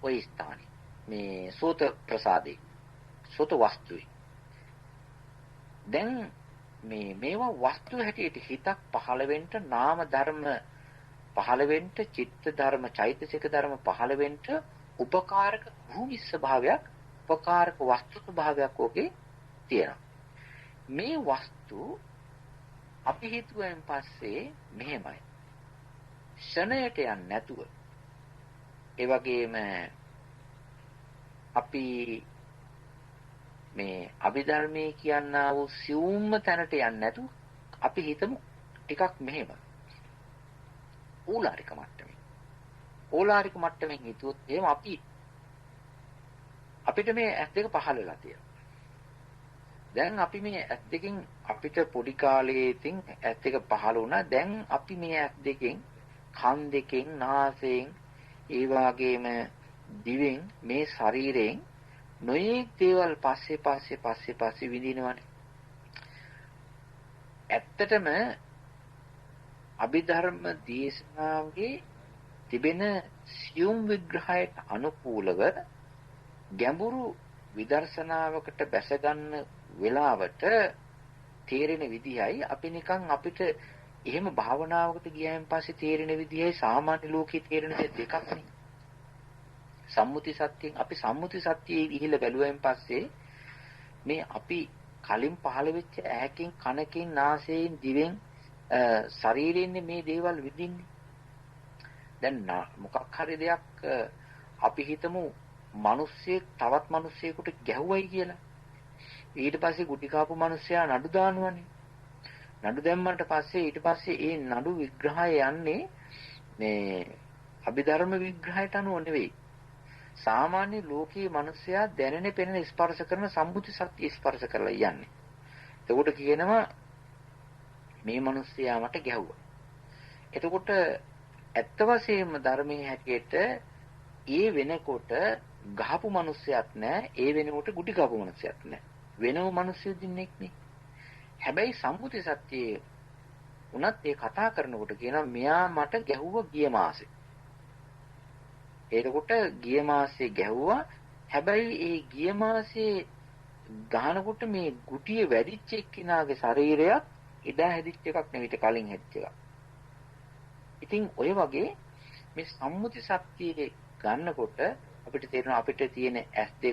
ওই ස්ථානේ. මේ සෝත ප්‍රසාදේ. සෝත වස්තුවේ. දැන් මේවා වස්තු හැටියට හිතක් පහළ වෙන්න නාම ධර්ම පහළ වෙන්න චිත්ත ධර්ම චෛතසික ධර්ම පහළ වෙන්න උපකාරක භූමි ස්වභාවයක් උපකාරක වස්තු ස්වභාවයක් ඔකේ තියෙනවා. මේ වස්තු අපි හිතුවෙන් පස්සේ මෙහෙමයි. ශනයට යන්නේ නැතුව ඒ වගේම අපි මේ අභිධර්මයේ කියනා වූ සියුම්ම තැනට යන්නේ නැතුව අපි හිතමු ටිකක් මෙහෙම ඕලාරික මට්ටමින් හිතුවොත් එහෙම අපිට මේ ඇස් දෙක පහළ වෙලා තියෙනවා. දැන් අපි මේ ඇස් දෙකෙන් අපිට පොඩි කාලේ ඉතින් ඇස් දෙක පහළ වුණා. දැන් අපි මේ ඇස් දෙකෙන් කන් දෙකෙන් නාසයෙන් ඒ වගේම දිවෙන් මේ ශරීරයෙන් නොයෙක් දේවල් පස්සේ විඳිනවනේ. ඇත්තටම අභිධර්ම දේශනාවේ තිබෙන සියුම් විග්‍රහයට අනුකූලව ගැඹුරු විදර්ශනාවකට බැස ගන්න වෙලාවට තේරෙන විදිහයි අපි නිකන් අපිට එහෙම භාවනාවකට ගියයින් පස්සේ තේරෙන විදිහයි සාමාන්‍ය ලෝකේ තේරෙන දෙකක් නේ. සම්මුති සත්‍යයෙන් අපි සම්මුති සත්‍යයේ ඉහිල බැලුවෙන් පස්සේ මේ අපි කලින් පහළ වෙච්ච ඇහැකින් කනකින් නාසයෙන් දිවෙන් ශරීරයෙන් මේ දේවල් විඳින්නේ. දැන් මොකක් හරි දෙයක් අපි හිතමු මිනිස්සෙක් තවත් මිනිස්සෙකුට ගැහුවයි කියලා. ඊට පස්සේ ගුටි කාපු මිනිස්සයා නඩු දානවනේ. නඩු දැම්මන්ට පස්සේ ඊට පස්සේ ඒ නඩු විග්‍රහය යන්නේ මේ අභිධර්ම විග්‍රහයට අනුව නෙවෙයි. සාමාන්‍ය ලෝකයේ මිනිස්සයා දැනෙන පෙනෙන ස්පර්ශ කරන සම්මුති සත්‍ය ස්පර්ශ කරලා යන්නේ. එතකොට කියනවා මේ මිනිස්සයා මට ගැහුවා. එතකොට ඇත්ත වශයෙන්ම ධර්මයේ හැටියට ඒ වෙනකොට ගහපු මිනිස්සයක් නැහැ, ඒ වෙනකොට ගුටි කාපු මිනිස්සයක් නැහැ. වෙනම මිනිස්සු දින්නෙක් නේ. හැබැයි සම්මුති සත්‍යයේ උනත් ඒ කතා කරනකොට කියනවා මෙයා මට ගැහුවා ගිය මාසේ. එතකොට ගිය මාසේ ගැහුවා. හැබැයි ඒ ගිය මාසේ ගහනකොට මේ ගුටිය වැඩිච්ච එක්කිනාගේ ශරීරයක් එදා හැදිච්ච එකක් නෙවෙයි කලින් හැදිච්ච එකක්. ඉතින් ඔය වගේ මේ සම්මුති සත්‍යයේ ගන්නකොට අපි අපිට තේරෙනවා අපිට තියෙන S2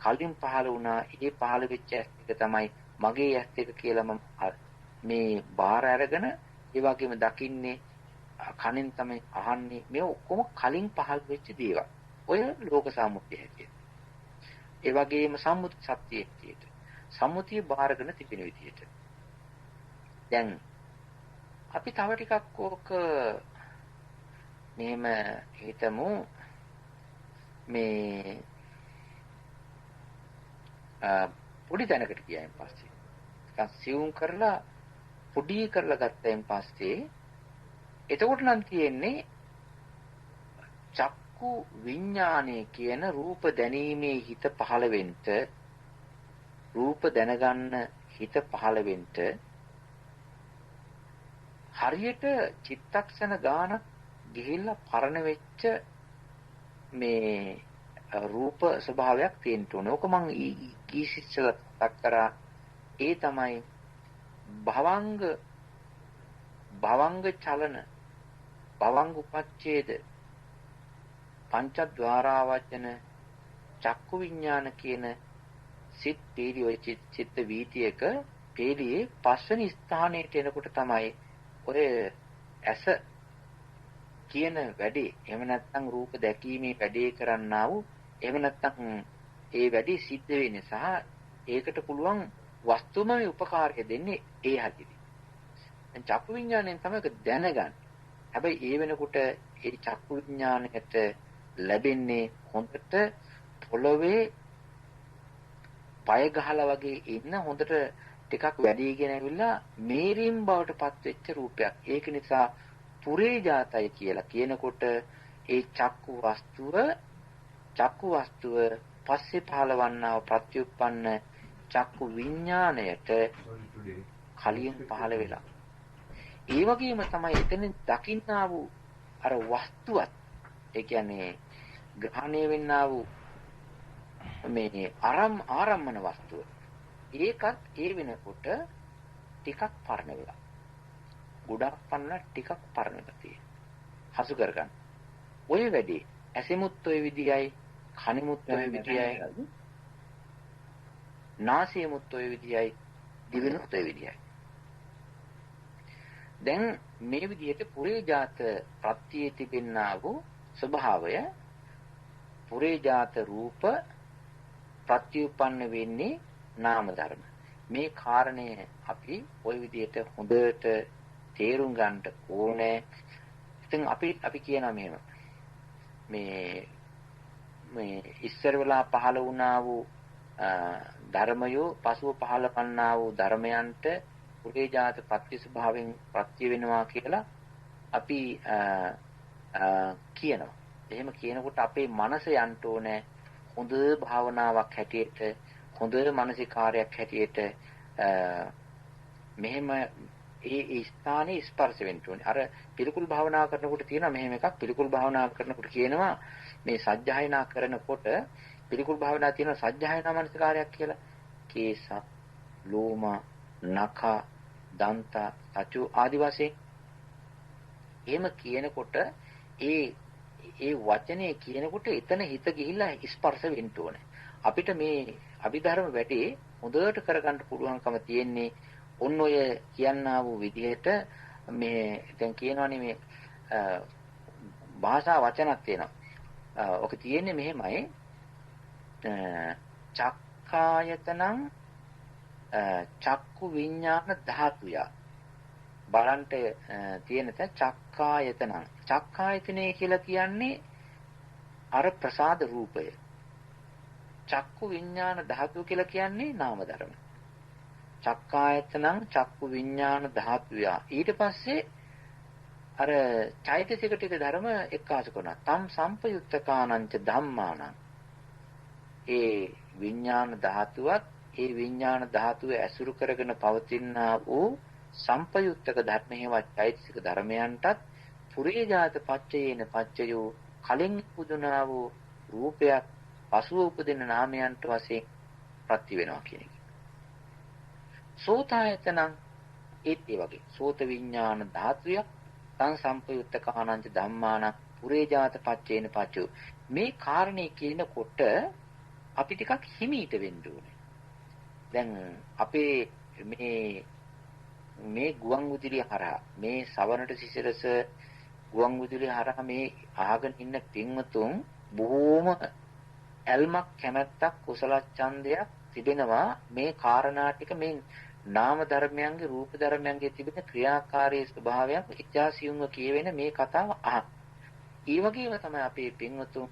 කලින් පහළ වුණා. ඒ පහළ වෙච්ච S2 තමයි මගේ S2 කියලා මම මේ බාර අරගෙන ඒ වගේම දකින්නේ කනෙන් තමයි අහන්නේ. මේ ඔක්කොම කලින් පහළ වෙච්ච දේවල්. ඔය ලෝක සම්මුතිය හැටියට. ඒ වගේම සම්මුති සත්‍යයේ හැටියට. සම්මුතිය බාරගෙන තිබෙන විදිහට. දැන් අපි තව ටිකක් ඕක මෙහෙම හිතමු මේ පොඩි තැනකට ගියායින් පස්සේ ටිකක් සියුම් කරලා පොඩි කරලා ගත්තයින් පස්සේ එතකොට නම් තියෙන්නේ චක්කු විඥානය කියන රූප දැනීමේ හිත පහළ වෙන්න රූප දැනගන්න හිත පහළ වෙන්න හරියට චිත්තක්ෂණ ගානක් ගිහිල්ලා පරණ වෙච්ච මේ රූප ස්වභාවයක් තියෙන්න ඕනේ. ඕක මම ඊසිස්සල තක්කරා ඒ තමයි භවංග චලන භවංග උපච්ඡේද පංචද්වාරා වචන චක්කු විඥාන කියන සිත් පීඩි ඔය චිත්ත වීතියක පීඩියේ පස්වෙනි ස්ථානයට එනකොට තමයි ඔය ඇස කියන වැඩේ එහෙම නැත්නම් රූප දැකීමේ වැඩේ කරන්නා වූ එහෙම නැත්නම් ඒ වැඩේ සිද්ධ වෙන්නේ සහ ඒකට පුළුවන් වස්තුමය උපකාරය දෙන්නේ ඒ හැටිදී. දැන් චක්කු විඥාණයෙන් තමයි ඒක දැනගන්නේ. හැබැයි ඒ වෙනකොට ඒ චක්කු විඥාණයට ලැබෙන්නේ හොඳට පොළවේ පය ගහලා වගේ ඉන්න හොඳට ටිකක් වැඩිගෙන ඇවිල්ලා මේරින් බවට පත් වෙච්ච රූපයක්. ඒක නිසා පුරේජාතය කියලා කියනකොට ඒ චක්කු වස්තුව පස්සේ පහළවන්නා ප්‍රත්‍යুৎপন্ন චක්කු විඥාණයට කලින් පහළ වෙලා. ඒ වගේම තමයි එතන දකින්නා වූ අර වස්තුවත් ඒ කියන්නේ ග්‍රහණය වෙන්නා වූ මේ ආරම්මන වස්තුව ඒකත් ඒ වෙනකොට ටිකක් පරණ වෙලා. ගොඩක් පරණ ටිකක් පරණ ගතිය. හසු කරගන්න. ඔය වැඩි ඇසෙමුත් ඔය විදියයි, කනෙමුත් ඔය විදියයි, නාසයෙමුත් ඔය විදියයි, දිවෙනුත් ඔය විදියයි. දැන් මේ විදිහට පුරේජාත ප්‍රත්‍යයේ තිබෙනා වූ ස්වභාවය පුරේජාත රූප ප්‍රත්‍යুৎপন্ন වෙන්නේ නාම ධර්ම. මේ කාරණය අපි ওই විදිහට හොඳට තේරුම් ගන්න ඕනේ. ඉතින් අපි කියනවා මෙහෙම. මේ ඉස්සර වෙලා පහළ වුණා වූ ධර්මයෝ පසුව පහළ වන්නා වූ ධර්මයන්ට පුරේජාත ප්‍රත්‍ය ස්වභාවයෙන් ප්‍රත්‍ය වෙනවා කියලා අපි කියනවා. එහෙම කියනකොට අපේ මනස යන්න ඕනේ හොඳ භාවනාවක් හැටියට හොඳ මානසිකාරයක් හැටියට මෙහෙම ඒ ස්ථානේ ස්පර්ශ වෙන්න ඕනේ. අර පිළිකුල් භාවනා කරනකොට තියෙනවා මෙහෙම එකක්. පිළිකුල් භාවනා කරනකොට කියනවා මේ සජ්ජායනා කරනකොට පිළිකුල් භාවනා තියෙනවා සජ්ජායනා මානසිකාරයක් කියලා. කේස, ලෝම, නඛ, දන්ත, අචු ආදි වශයෙන්. එහෙම කියනකොට ඒ වචනේ කියනකොට එතන හිත ගිහිල්ලා ස්පර්ශ වෙන්න ඕනේ. අපිට මේ අභිධර්ම වැඩේ හොඳට කරගන්න පුළුවන්කම තියෙන්නේ ඔන්න ඔය කියන්නා වූ විදිහට මේ දැන් කියනවනේ මේ භාෂා වචනක් තියෙනවා. ඔක තියෙන්නේ මෙහෙමයි. චක්කායතනං චක්කු විඥාන ධාතුය. බලන්ට තියෙන තැන චක්කායතනං. චක්කායතනේ කියලා කියන්නේ අර ප්‍රසාද රූපය. චක්කු විඥාන ධාතුව කියලා කියන්නේ නාම ධර්ම. චක්කායතනං චක්කු විඥාන ධාතුය. ඊට පස්සේ අර චෛතසික ටික ධර්ම එක්කාසු කරනවා. තම් සම්පයුත්තකානංච ධම්මානං. ඒ විඥාන ධාතුවත් ඒ විඥාන ධාතුව ඇසුරු කරගෙන පවතිනා වූ සම්පයුත්තක ධර්ම හේවත් චෛතසික ධර්මයන්ටත් පුරේජාත පච්චයේන පච්චයෝ කලින් පුදුනා වූ රූපයක් පසුව උපදින නාමයන්ට වශයෙන් ප්‍රති වෙනවා කියන එක. සෝතායතනං ඒත් ඒ වගේ සෝත විඥාන ධාතුය තං සම්පයුත්තකානංච ධම්මාන පුරේජාත පච්චේන පච්චෝ මේ කාරණේ කියනකොට අපි ටිකක් හිමීට වෙන්න ඕනේ. දැන් අපේ මේ ගුවන් විදුලිය හරහා මේ සවනට සිසිරස ගුවන් විදුලිය හරහා මේ අහගෙන ඉන්න පින්වතුන් බොහෝම ඇල්මක් කැමැත්තක් කුසල ඡන්දයක් තිබෙනවා මේ කාරණා ටික මේ නාම ධර්මයන්ගේ රූප ධර්මයන්ගේ තිබෙන ක්‍රියාකාරී ස්වභාවයන් ඉතිහාසියුම්ව කියවෙන මේ කතාව අහන්න. ඒ වගේම තමයි අපේ පින්වතුන්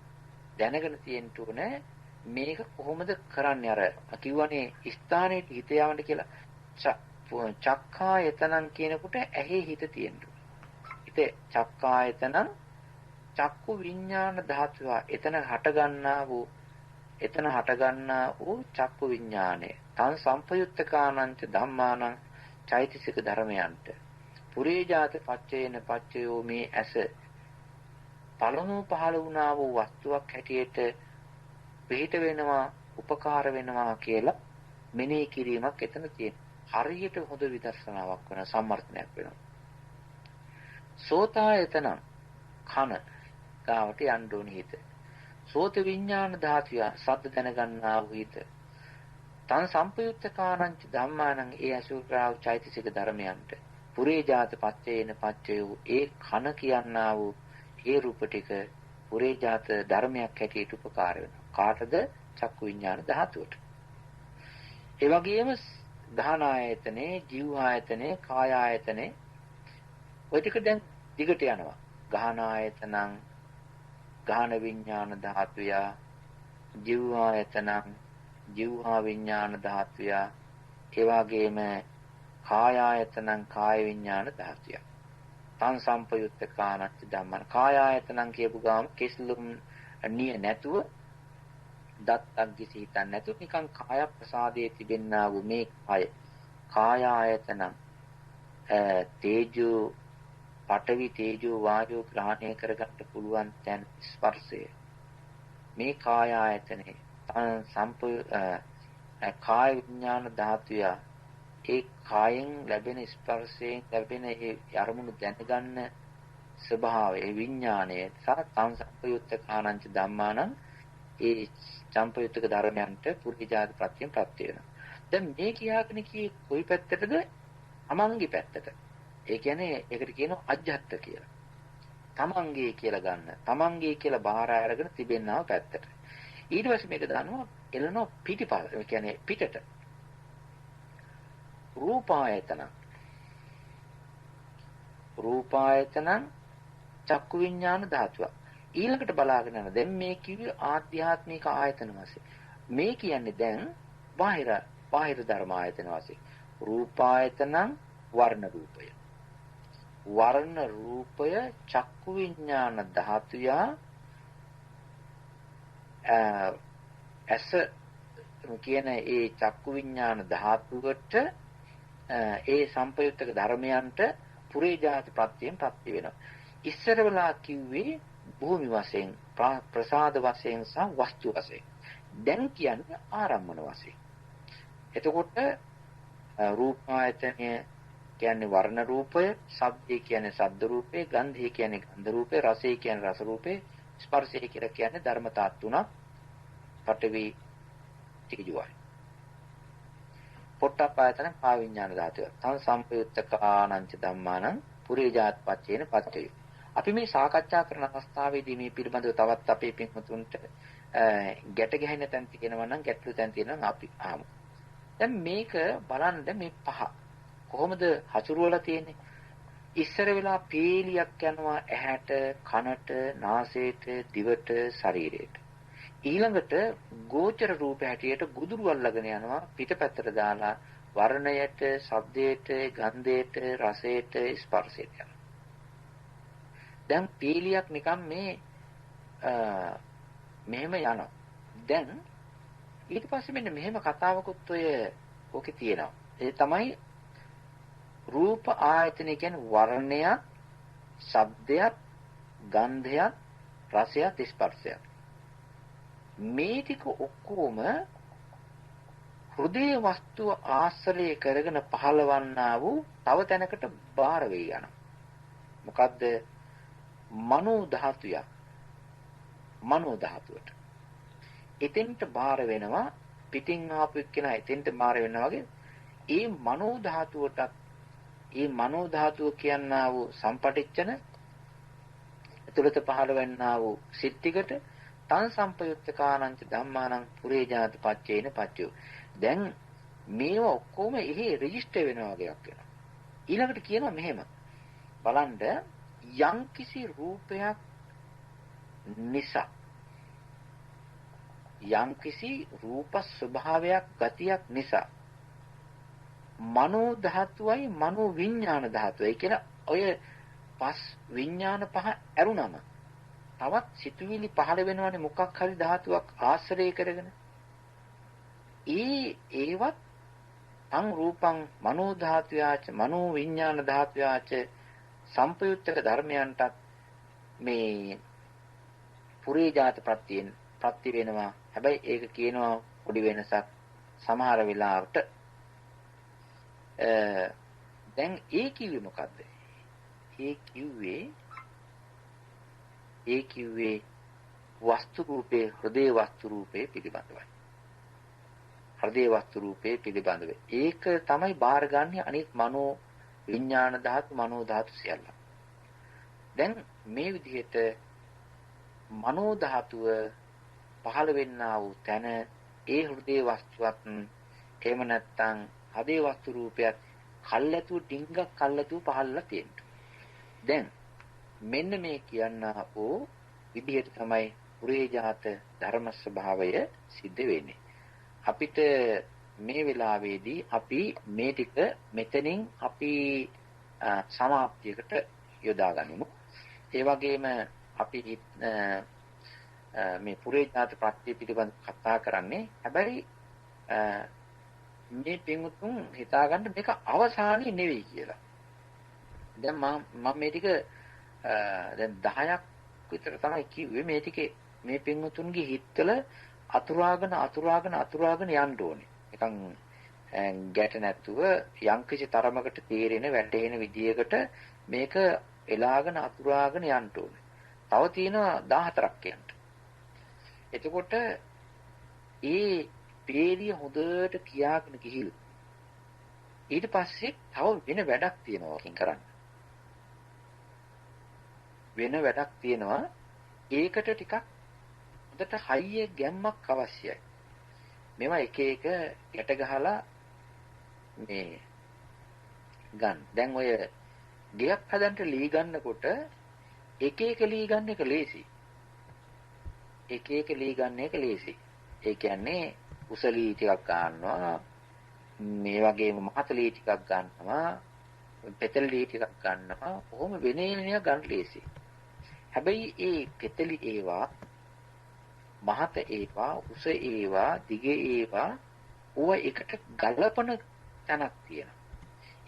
දැනගෙන තියෙන්න ඕනේ මේක කොහොමද කරන්නේ අර කිව්වනේ ස්ථානයේ හිත යවන්න කියලා චක්ඛායතනං කියනකොට ඇහි හිත තියෙනවා. හිතේ චක්ඛායතනං චක්කු විඥාන ධාතුව එතන හටගන්නා වූ චක්කු විඥානය තං සම්පයුත්තකානංච ධම්මානං චෛතසික ධර්මයන්ට පුරේජාත පච්චේන පච්චයෝ මේ ඇස පළමු පහළ වුණා වූ වස්තුවක් හැටියට පිහිට වෙනවා උපකාර වෙනවා කියලා මෙනෙහි කිරීමක් එතන තියෙනවා. හරියට හොඳ විදර්ශනාවක් වෙන සම්මර්ථනයක් වෙනවා. සෝතායතන කන ගාවට යන්න ඕනේ හිත. සෝත විඥාන ධාතුව සද්ද දැනගන්නා වූ හිත. තන් සම්පයුත්තකානංච ධම්මානං ඒ අසුරාව චෛතසික ධර්මයන්ට පුරේජාත පච්චේන පච්චයෝ ඒ කන කියනා වූ ඒ රූප ටික පුරේජාත ධර්මයක් හැටියට උපකාර වෙනවා. කාටද? චක්කු විඥාන ධාතුවට. ඒ වගේම ගහන ආයතනේ, ජීව ආයතනේ, කාය ආයතනේ ඔය ටික දැන් දිගට යනවා. ගහන ආයතනං ගහන විඥාන ධාතුය, ජීව ආයතනං ජීවහා විඥාන ධාතුය, ඒ වගේම කාය ආයතනං කාය විඥාන ධාතුය. තං සම්පයුත්තකානච්ච ධම්මං කාය ආයතනං කියපු ගාම කෙස්ලුම් නිය නැතුව දත්තක් කිසි හිතන්නේ නැතුව නිකන් කාය ප්‍රසාදයේ තිබෙන්නා වූ මේ කාය ආයතනං තේජෝ පඨවි තේජෝ වායෝ ග්‍රහණය කරගන්න පුළුවන් තැන් ස්පර්ශය මේ කාය ආයතනේ කාය විඥාන ධාතුය ඒ කායෙන් ලැබෙන ස්පර්ශයෙන් ලැබෙන ඒ අරමුණු දැනගන්න ස්වභාවය ඒ විඥාණය සහ තං සම්පයුත්තකානංච ධම්මානං ඒ සම්පයුත්තක ධර්මයන්ට පුරිජාත ප්‍රත්‍යයෙන් ප්‍රත්‍ය වෙනවා. දැන් මේ කියාගෙන කී කොයි පැත්තටද? තමන්ගේ පැත්තට. ඒ කියන්නේ ඒකට කියනවා අජ්ජත් කියලා. තමන්ගේ කියලා ගන්න. තමන්ගේ කියලා බාහිර අරගෙන තිබෙනා පැත්තට. ඊට පස්සේ මේක දානවා එළනෝ පිටිපස්ස. ඒ කියන්නේ පිටට. රූපායතන චක්කු විඥාන ධාතුව. ඊළඟට බලාගෙන යන දැන් මේ කිව්වේ ආධ්‍යාත්මික ආයතන වශයෙන්. මේ කියන්නේ දැන් බාහිර ධර්ම ආයතන වශයෙන්. රූපායතන වර්ණ රූපය. වර්ණ රූපය චක්කු විඥාන ධාතුය ඇස කියන ඒ චක්කු විඥාන ධාතුවට ඒ සම්පයුත්තක ධර්මයන්ට පුරේජාත ප්‍රත්‍යයෙන් ප්‍රත්‍ය වෙනවා. ඉස්සර වෙලා කිව්වේ භූමි වශයෙන්, ප්‍රසාද වශයෙන් සහ වස්තු වශයෙන්. දැන් කියන්නේ ආරම්මන වශයෙන්. එතකොට රූපායතනය කියන්නේ වර්ණ රූපය, ශබ්දය කියන්නේ ශබ්ද රූපය, ගන්ධය කියන්නේ ගන්ධ රූපය, රසය කියන්නේ රස රූපය, ස්පර්ශය කියලා කියන්නේ ධර්මතා තුනක්. පඨවි තේජෝයි. පොට්ටපායතන පා විඥාන ධාතුව. තං සම්පයුත්තකානංච ධම්මානං පුරේජාත පච්චේන පච්චය. අපි මේ සාකච්ඡා කරන අවස්ථාවේදී මේ පිළිබඳව තවත් අපේ පින්වතුන්ට ගැට ගැහෙන තැන් තියෙනවා නම් ගැටළු තැන් තියෙනවා නම් අපි ආමු. දැන් මේක බලන්න මේ පහ කොහොමද හසුරුවලා තියෙන්නේ? ඉස්සර වෙලා පීලියක් යනවා ඇහැට, කනට, නාසයට, දිවට, ශරීරයට. ඊළඟට ගෝචර රූප හැටියට ගුදුරු අල්ලගෙන යනවා පිටපැත්තට දාලා වර්ණයට, ශබ්දයට, ගන්ධයට, රසයට, ස්පර්ශයට යනවා. දැන් පීලියක් නිකන් මෙහෙම යනවා. දැන් ඊට පස්සේ මෙන්න මෙහෙම කතාවකුත් ඔකේ තියෙනවා. ඒ තමයි රූප ආයතන කියන්නේ වර්ණයක්, ශබ්දයක්, ගන්ධයක්, රසයක්, ස්පර්ශයක්. මේ ටික ඔක්කොම හෘදේ වස්තුව ආශ්‍රය කරගෙන පහළවන්නා වූ තව තැනකට බාර වෙයි යනවා. මොකද්ද? මනෝ ධාතුය. මනෝ ධාතුවට. එතෙන්ට බාර වෙනවා පිටින් ආපු එක්කෙනා එතෙන්ට බාර වෙනවා වගේ ඒ මනෝ ධාතුවටත් ඒ මනෝ ධාතුව කියනා වූ සම්පටිච්ඡන ඇතුළත පහළ වෙන්නා වූ සිත්තිකට තන් සම්පයුත්තකානංච ධම්මානං පුරේජාත පච්චේන පච්චයෝ. දැන් මේවා ඔක්කොම එහි රෙජිස්ටර් වෙනවා වගේ එකක් වෙනවා. ඊළඟට කියනවා මෙහෙම. බලන්න යම්කිසි රූපයක් නිසා යම්කිසි රූප ස්වභාවයක් ගතියක් නිසා මනෝ ධාතුවයි මනෝ විඥාන ධාතුවයි කියලා ඔය පස් විඥාන පහ ඇරුණම තවත් සිතුවිලි පහළ වෙනවනේ මොකක් හරි ධාතුවක් ආශ්‍රය කරගෙන. ඒවත් අං රූපං මනෝ ධාතුයාච මනෝ විඥාන ධාතුයාච සම්පයුත්තක ධර්මයන්ටත් මේ පුරේජාත ප්‍රත්‍ය වෙනවා. හැබැයි ඒක කියනවා පොඩි වෙනසක් සමහර වෙලාවට. දැන් ඒ කිව්වේ මොකද්ද? ඒ කිව්වේ වස්තු රූපේ හෘදේ වස්තු රූපේ පිළිබඳවයි. හෘදේ වස්තු රූපේ පිළිබඳව. ඒක තමයි බාරගන්නේ අනිත් මනෝ විඥාන ධාතු මනෝ ධාතු සියල්ල. දැන් මේ විදිහට මනෝ ධාතුව පහළ වෙන්නා වූ තැන ඒ හෘදේ වස්තුවත් එහෙම නැත්නම් හදේ වස්තු රූපයත් කල්ැතු ඩිංගක් කල්ැතු පහළලා තියෙනවා. දැන් මෙන්න මේ කියනා වූ විදිහට තමයි පුරේජාත ධර්ම ස්වභාවය සිද්ධ වෙන්නේ. අපිට මේ වෙලාවේදී අපි මේ ටික මෙතනින් අපි සමාප්තියකට යොදා ගනිමු. ඒ වගේම අපි මේ පුරේජාත ප්‍රත්‍ය පිළිබඳ කතා කරන්නේ. හැබැයි මේ පින්වුතුන් හිතාගන්න මේක අවසානයේ නෙවෙයි කියලා. දැන් මම මේ ටික දැන් 10ක් විතර තමයි කිව්වේ. මේ ටිකේ මේ පින්වුතුන්ගේ හිතවල අතුරාගෙන යන්න ඕනේ. නිකන් ගැට නැතුව යම්කිසි තරමකට තේරෙන වැටෙන විදියකට මේක එලාගෙන අතුරාගෙන යන්න ඕනේ. තව තියෙනවා 14ක් යන්න. එතකොට ඒ පේලිය හොඳට කියාගෙන ගිහිල්ලා ඊට පස්සේ තව වෙන වැඩක් තියෙනවා කරන්න. වෙන වැඩක් තියෙනවා. ඒකට ටිකක් හොඳට හයිය ගැම්මක් අවශ්‍යයි. මේවා එක එක ගැට ගහලා මේ ගන්න. දැන් ඔය ගෙයක් හදන්න ලී ගන්නකොට එක එක ලී ගන්න එක ලේසි. ඒ කියන්නේ උසලී ටිකක් ගන්නවා. මේ වගේම මහතලී ටිකක් ගන්නවා. පෙතලී ටිකක් ගන්නවා. කොහොම වෙනේ ගන්න ලේසි. හැබැයි ඒ පෙතලි ඒවා මහත ඒවා උස ඒවා දිග ඒවා ඕව එකට ගලපන තැනක් තියෙනවා.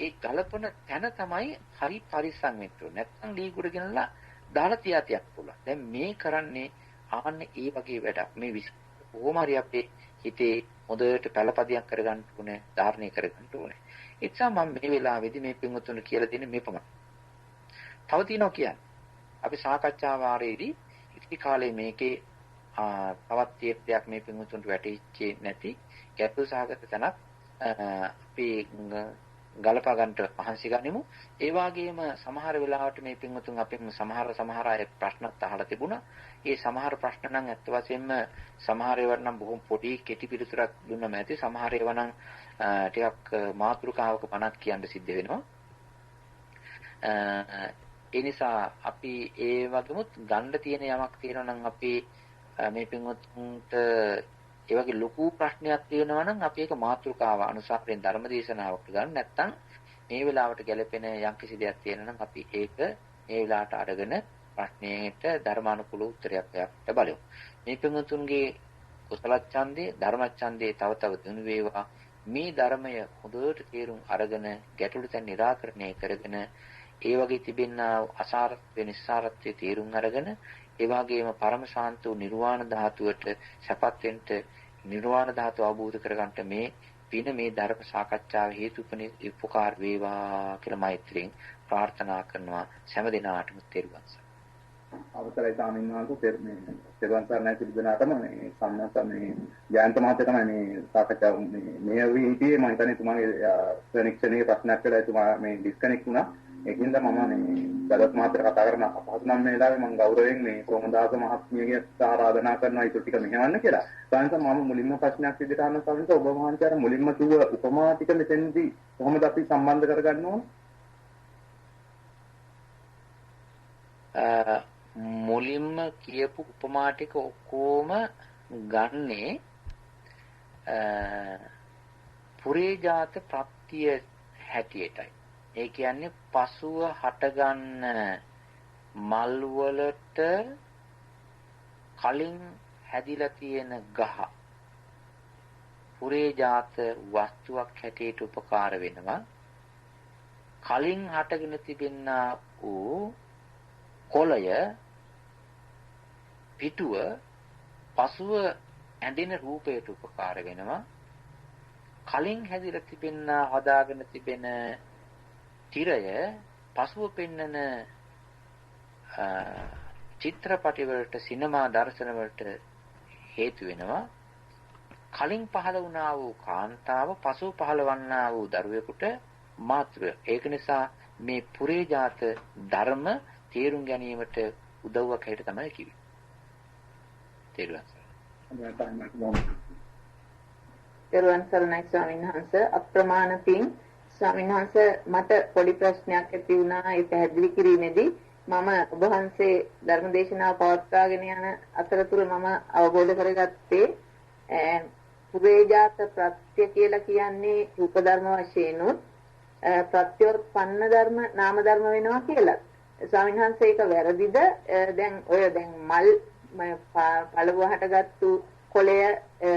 ඒ ගලපන තැන තමයි හරි පරිස්සම් වෙන්න ඕනේ. නැත්නම් ලීගුඩ ගෙනලා දාලා තියාතියක් පුළුවන්. දැන් මේ කරන්නේ ආන්න ඒ වගේ වැඩක්. මේ කොහොම හරි අපේ හිතේ හොඳට පළපදියක් කරගන්න ඕනේ, ධාරණය කරගන්න ඕනේ. ඒ නිසා මම මේ වෙලාවේදී මේ පින්වතුන්ට කියලා දෙන්නේ මේ පමණයි. තව තියෙනවා කියන්නේ. අපි සාකච්ඡා වාරයේදී ඉති කාලේ මේකේ තවත් තීර්ථයක් මේ පින්වතුන්ට වැටහිච්චේ නැති ගැටළු සහගත තැනක් අපි ගලපා ගන්නට පහන්සි ගනිමු. ඒ වගේම සමහර වෙලාවට මේ පින්වතුන් අපෙන් සමහර අය ප්‍රශ්නත් අහලා තිබුණා. ඒ සමහර ප්‍රශ්න නම් ඇත්ත වශයෙන්ම සමහර ඒවා නම් බොහොම පොඩි කෙටි පිළිතුරක් දුන්නම ඇති. සමහර ඒවා නම් ටිකක් මාතෘකාවක පණක් කියන්න සිද්ධ වෙනවා. ඒ නිසා අපි ඒ වගේමුත් ගන්න තියෙන යමක් තියෙනවා නම් අපි මේ පින්වත්තුන්ට ඒ වගේ ලොකු ප්‍රශ්නයක් තියෙනවා නම් අපි ඒක මාතෘකාව අනුසාරයෙන් ධර්මදේශනාවකට ගන්න. නැත්නම් මේ වෙලාවට ගැලපෙන යම්කිසි දෙයක් තියෙනවා නම් අපි ඒක මේ වෙලාවට අරගෙන ප්‍රශ්නයට ධර්මානුකූල උත්තරයක් හොයන්න බලමු. මේ පින්වත්තුන්ගේ කුසල ඡන්දේ ධර්ම ඡන්දේ තව දිනු වේවා. මේ ධර්මය හොඳට තේරුම් අරගෙන ගැටළු තැන් निराකරණය කරගෙන ඒ වගේ තිබෙනා අසාරත්ව නිස්සාරත්වයේ තේරුම් අරගෙන ඒ වගේම පරම ශාන්ත වූ නිර්වාණ ධාතුවට සැපත් වෙන්න නිර්වාණ ධාතුව අවබෝධ කරගන්නට මේ පින මේ ධර්ම සාකච්ඡාව උපකාර වේවා කියලා මෛත්‍රියෙන් ප්‍රාර්ථනා කරනවා. හැම දිනාටම තෙරුවන් සරණයි. අවසරයි ස්වාමීන් වහන්සේ මේ සේවන් සර්ණයි පිළිදෙනාටම මේ සම්මත මේ ජයන්ත මහත්තයා තමයි මේ සාකච්ඡාව මේ වීඩියෝ මම හිතන්නේ තුමාගේ ක්ෂණික ප්‍රශ්නයක් කියලා තුමා මේ ඩිස්කනෙක්ට් වුණා. ඒකින්ද මම මේ ගලත් මහත්තයා කතා කරන අපහසු නම් මේ වෙලාවේ මම ගෞරවයෙන් මේ සෝමදාස මහත්මියගේ ආරාධනා කරනවා ඊට ටික මෙහෙවන්න කියලා. සාංශ මම මුලින්ම ප්‍රශ්නයක් විදිහට අහන්න සාංශ ඔබ වහන්සේ මුලින්ම කිව්ව උපමා ටික මෙතෙන්දී කොහොමද අපි සම්බන්ධ කරගන්න ඕන? මුලින්ම කියපු උපමා ටික ඔක්කොම ගන්නේ පුරේජාත ප්‍රත්‍ය හැටියටයි. ඒ කියන්නේ පසුව හටගන්න මල් වලට කලින් හැදිලා තියෙන ගහ පුරේජාත වස්තුවක් හැටියට උපකාර වෙනවා. කලින් හටගෙන තිබෙනා වූ කොළය පිටුව පසුව ඇඳෙන රූපයට උපකාර වෙනවා. කලින් හැදිලා තිබෙනා හදාගෙන තිබෙන තිරය පසුව පෙන්නන චිත්‍රපටි වලට සිනමා දර්ශන වලට හේතු වෙනවා. කලින් පහළ වුණා වූ කාන්තාව පසුව පහළ වන්නා වූ දරුවෙකුට මාතෘය. ඒක නිසා මේ පුරේජාත ධර්ම තේරුම් ගැනීමට උදව්වක් හැටියට තමයි කිව්වේ. තෙරුවන් සරණයි ස්වාමීන් වහන්සේ. අප්‍රමාණ පිං ස්වාමීන් වහන්සේ මට පොඩි ප්‍රශ්නයක් ඇති වුණා. ඒ පැහැදිලි කිරීමේදී මම ඔබ වහන්සේ ධර්මදේශනාව පවත්වාගෙන යන අතරතුර මම අවබෝධ කරගත්තේ පුරේජාත ප්‍රත්‍ය කියලා කියන්නේ රූප ධර්ම වශයෙන් උත් ප්‍රත්‍යෝත්පන්න ධර්ම නාම ධර්ම වෙනවා කියලා. ස්වාමීන් වහන්සේ ඒක වැරදිද? දැන් මල් පළව හටගත්තු කොළය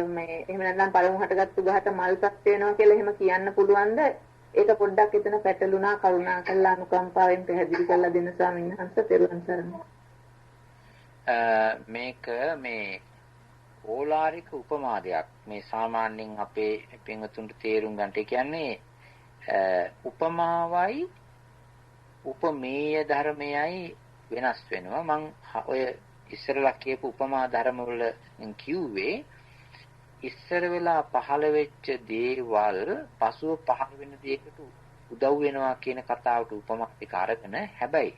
මේ එහෙම නැත්නම් පළමු හටගත්තු ගහට මල් ප්‍රත්‍ය වෙනවා කියලා එහෙම කියන්න පුළුවන්ද? ඒක පොඩ්ඩක් එතන පැටලුණා. කරුණා කරලා අනුකම්පාවෙන් පැහැදිලි කරලා දෙන්න ස්වාමීන් වහන්සේ. තෙරුවන් සරණයි. මේක මේ ඕලාරික උපමාදයක්. මේ සාමාන්‍යයෙන් අපේ පින්වතුන්ට තේරුම් ගන්නට කියන්නේ උපමාවයි උපමේය ධර්මයයි වෙනස් වෙනවා. මම ඔය ඉස්සරලා කියපු උපමා ධර්ම වල කිව්වේ ඉස්සර වෙලා පහළ වෙච්ච දේවල් පසුව පහළ වෙන දේකට උදව් වෙනවා කියන කතාවට උපමා ටික අරගෙන හැබැයි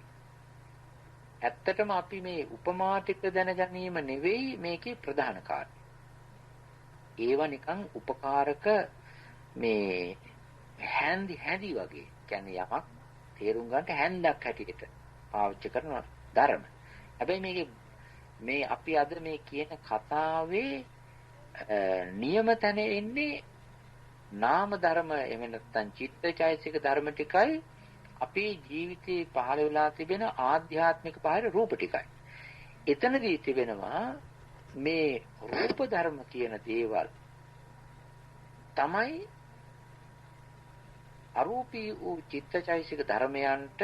ඇත්තටම අපි මේ උපමා ටික දැන ගැනීම නෙවෙයි මේකේ ප්‍රධාන කාරණය. ඒව නිකන් උපකාරක මේ හැන්දි වගේ. කියන්නේ යමක් තේරුම් ගන්නට හැන්දක් හැටියට පාවිච්චි කරන ධර්ම. හැබැයි මේ අපි අද මේ කියන කතාවේ නියම තැන එන්නේ නාම ධර්ම එහෙම නැත්නම් චිත්තචෛතසික ධර්ම ටිකයි අපේ ජීවිතේ පහළ වෙලා තිබෙන ආධ්‍යාත්මික පහළ රූප ටිකයි. එතනදී තිබෙනවා මේ රූප ධර්ම කියන දේවල් තමයි අරූපී වූ චිත්තචෛතසික ධර්මයන්ට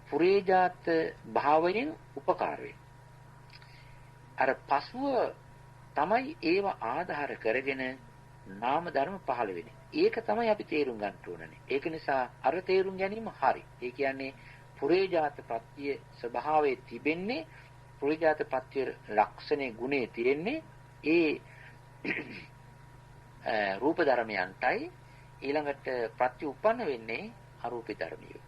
පුරේජාත භාවයෙන් උපකාර වෙන්නේ. අර පසුව තමයි ඒව ආධාර කරගෙන නාම ධර්ම පහළ වෙන්නේ. ඒක තමයි අපි තේරුම් ගන්න ඕනනේ. ඒක නිසා අර තේරුම් ගැනීම හරි. ඒ කියන්නේ පුරේජාත ප්‍රත්‍ය ස්වභාවයේ තිබෙන්නේ පුරේජාත ප්‍රත්‍ය ලක්ෂණේ ගුණේ තියෙන්නේ ඒ රූප ධර්මයන්ටයි ඊළඟට ප්‍රත්‍ය උපන්න වෙන්නේ අරූපී ධර්මියෝ.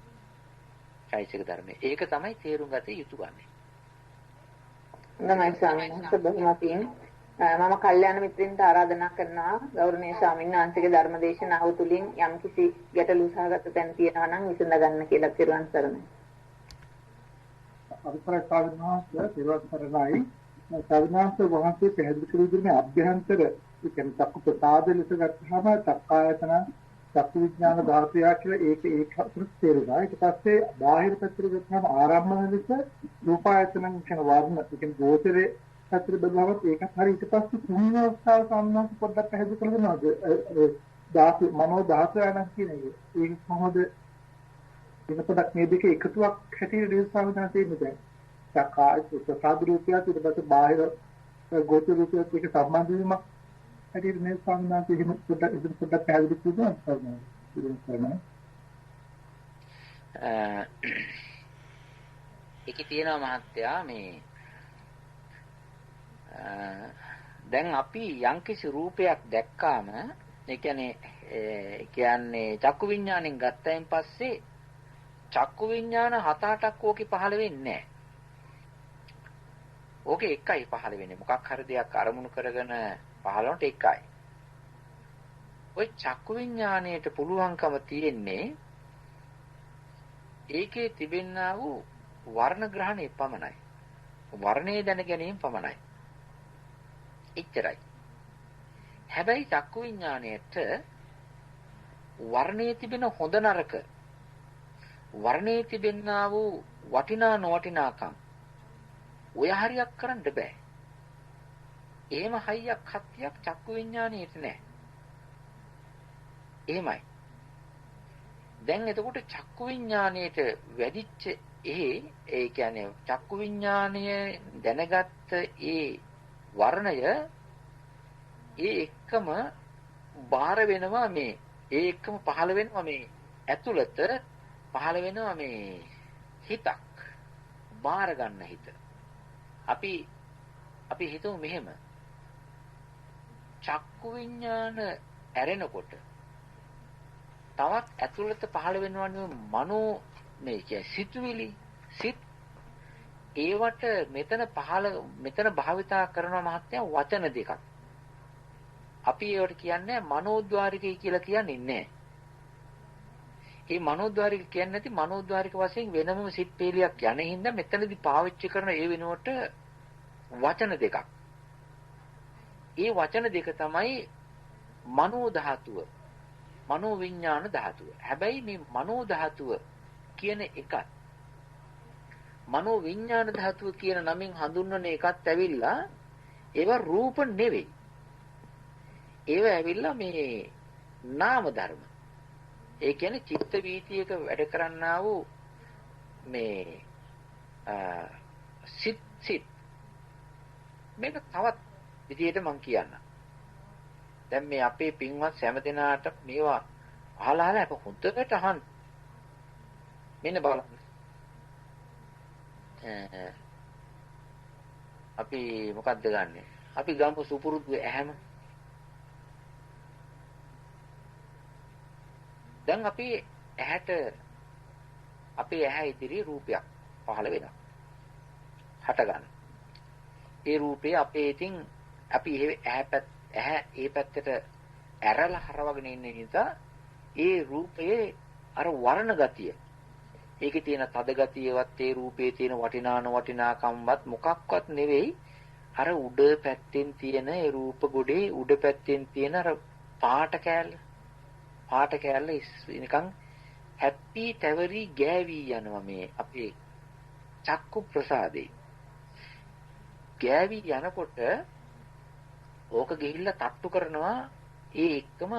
චෛතසික ධර්මයේ. ඒක තමයි තේරුම් ගත යුතු ගන්නේ. නමයි ස්වාමීන් වහන්සේ බොහොම පිං. මම කල්යාණ මිත්‍රින්ට ආරාධනා කරනවා ගෞරවනීය ස්වාමීන් වහන්සේගේ ධර්ම දේශනාව තුළින් යම්කිසි ගැටලු සහගත තැන් තියෙනවා නම් විසඳ ගන්න කියලා පිරුවන් සරණයි. අවිපරයි ස්වාමීන් වහන්සේ පිරුවන් සරණයි. ස්වාමීන් වහන්සේ වහන්සේ පැහැදිලි කර දුන්නේ අභ්‍යන්තර කියන්නේ චක්කු ප්‍රසාද ලෙස ගත්තාම චක්කායතන චක්කු විඥාන ධාතුය කියලා ඒක අතුරු තේරුණා. ඊට පස්සේ බාහිර පැත්තට ගත්තාම ආරම්භන ලෙස රූපායතන කියන වර්ණ කියන්නේ ගෝචරේ පැත්තට බෙදුවම ඒකත් හරි. ඊට පස්සේ තුන් අවස්ථාව සම්බන්ධව පොඩ්ඩක් පැහැදිලි කරලා දෙනවද? ධාතු මනෝ ධාතු යන කියන එක. ඒක කොහොමද වෙන පොඩක් මේ දෙක එකතුවක් හැටියට දේශාවදන තියෙන්නේ දැන්. චක්කාය ප්‍රසාද රූපය ඊට පස්සේ බාහිර ගෝචර රූපය එක්ක සම්බන්ධ වීමක් හැටියට මේ සම්බන්ධතාවය එහෙම පොඩ්ඩක් පැහැදිලි කරනවා. ඒකේ තියෙනවා මහත්තයා මේ දැන් අපි යම්කිසි රූපයක් දැක්කාම ඒ කියන්නේ චක්කු විඥාණයෙන් ගත්තයින් පස්සේ චක්කු විඥාන 7-8ක් ඕකේ පහළ වෙන්නේ නැහැ. ඕකේ එකයි පහළ වෙන්නේ. මොකක් හරි දෙයක් අරමුණු කරගෙන පහළවන්ට එකයි. ওই චක්කු විඥාණයට පුළුවන්කම තියෙන්නේ ඒකේ තිබෙනා වූ වර්ණ ග්‍රහණය පමණයි. වර්ණයේ දැන ගැනීම පමණයි. එච්චරයි. හැබැයි චක්කු විඥාණයට වර්ණයේ තිබෙන හොඳ නරක වර්ණයේ තිබෙනා වූ වටිනා නොවටිනාකම් ඔය හරියක් කරන්න බෑ. එහෙම හයියක් හත්තියක් චක්කු විඥාණයට නැහැ. එහෙමයි. දැන් එතකොට චක්කු විඥාණයට වැඩිච්ච ඒ කියන්නේ චක්කු විඥාණය දැනගත්ත ඒ වර්ණය ඒ එක්කම බාහිර වෙනවා මේ ඒ එක්කම පහළ වෙනවා මේ ඇතුළත පහළ වෙනවා මේ හිතක් බාහිර ගන්න හිත. අපි හිතමු මෙහෙම චක්කු විඥාන ඇරෙනකොට තවත් ඇතුළත පහළ වෙනවනේ මනෝ මේ කිය සිතුවිලි සිත් ඒවට මෙතන භාවිතා කරන මහත්ය වචන දෙකක්. අපි ඒවට කියන්නේ මනෝද්වාරිකයි කියලා කියන්නේ නැහැ. මේ මනෝද්වාරික කියන්නේ නැති මනෝද්වාරික වශයෙන් වෙනම සිත් පේලියක් යන හින්දා මෙතනදී පාවිච්චි කරන ඒ වෙනුවට වචන දෙකක්. ඒ වචන දෙක තමයි මනෝ ධාතුව, මනෝ විඥාන ධාතුව. හැබැයි මේ මනෝ ධාතුව කියන එකත් මනෝ විඥාන ධාතුව කියන නමින් හඳුන්වන එකත් ඇවිල්ලා ඒවා රූප නෙවෙයි. ඒවා ඇවිල්ලා මේ නාම ධර්ම. ඒ කියන්නේ චිත්ත වීතියක වැඩ කරන්නා වූ මේ සිත් මේක තවත් විදිහට මම කියන්නම්. දැන් මේ අපේ පින්වත් හැම දිනාට මේවා අහලා අප හොඳට අහන්න. මෙන්න බලන්න. අපි මොකද්ද ගන්නෙ? අපි ගම්පු සුපුරුදු ඇහැම. දැන් අපි අපේ ඇහැ ඉදිරියේ රූපයක් පහළ වෙනවා. හට ගන්න. ඒ රූපේ අපේ ඉතින් අපි ඇහැ ඒ පැත්තට ඇරලා හරවගෙන ඉන්න නිසා ඒ රූපයේ අර වර්ණ ගතිය ඒකේ තියෙන තද ගතියවත් ඒ රූපේ තියෙන වටිනාකම්වත් මොකක්වත් නෙවෙයි අර උඩ පැත්තෙන් තියෙන ඒ රූප ගොඩේ උඩ පැත්තෙන් තියෙන අර පාට කෑල්ල නිකන් හැපි තැවරි ගෑවි යනවා මේ අපේ චක්කු ප්‍රසාදේ ගෑවි යනකොට ඕක ගිහිල්ලා තට්ටු කරනවා ඒ එක්කම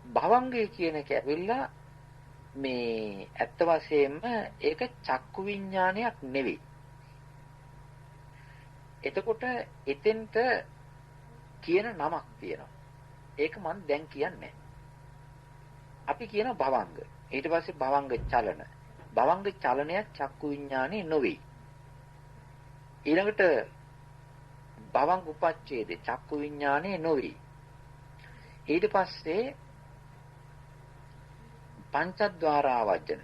භවංගය කියන එක ඇවිල්ලා මේ ඇත්ත වශයෙන්ම ඒක චක්කු විඥානයක් නෙවෙයි. එතකොට එතෙන්ට කියන නමක් තියෙනවා. ඒක මම දැන් කියන්නේ. අපි කියන භවංග. ඊට පස්සේ භවංග චලන. භවංග චලනයක් චක්කු විඥානේ නොවේ. ඊළඟට භවංග උපච්ඡේදේ චක්කු විඥානේ නොවේ. ඊට පස්සේ පංචද්වාරාවජන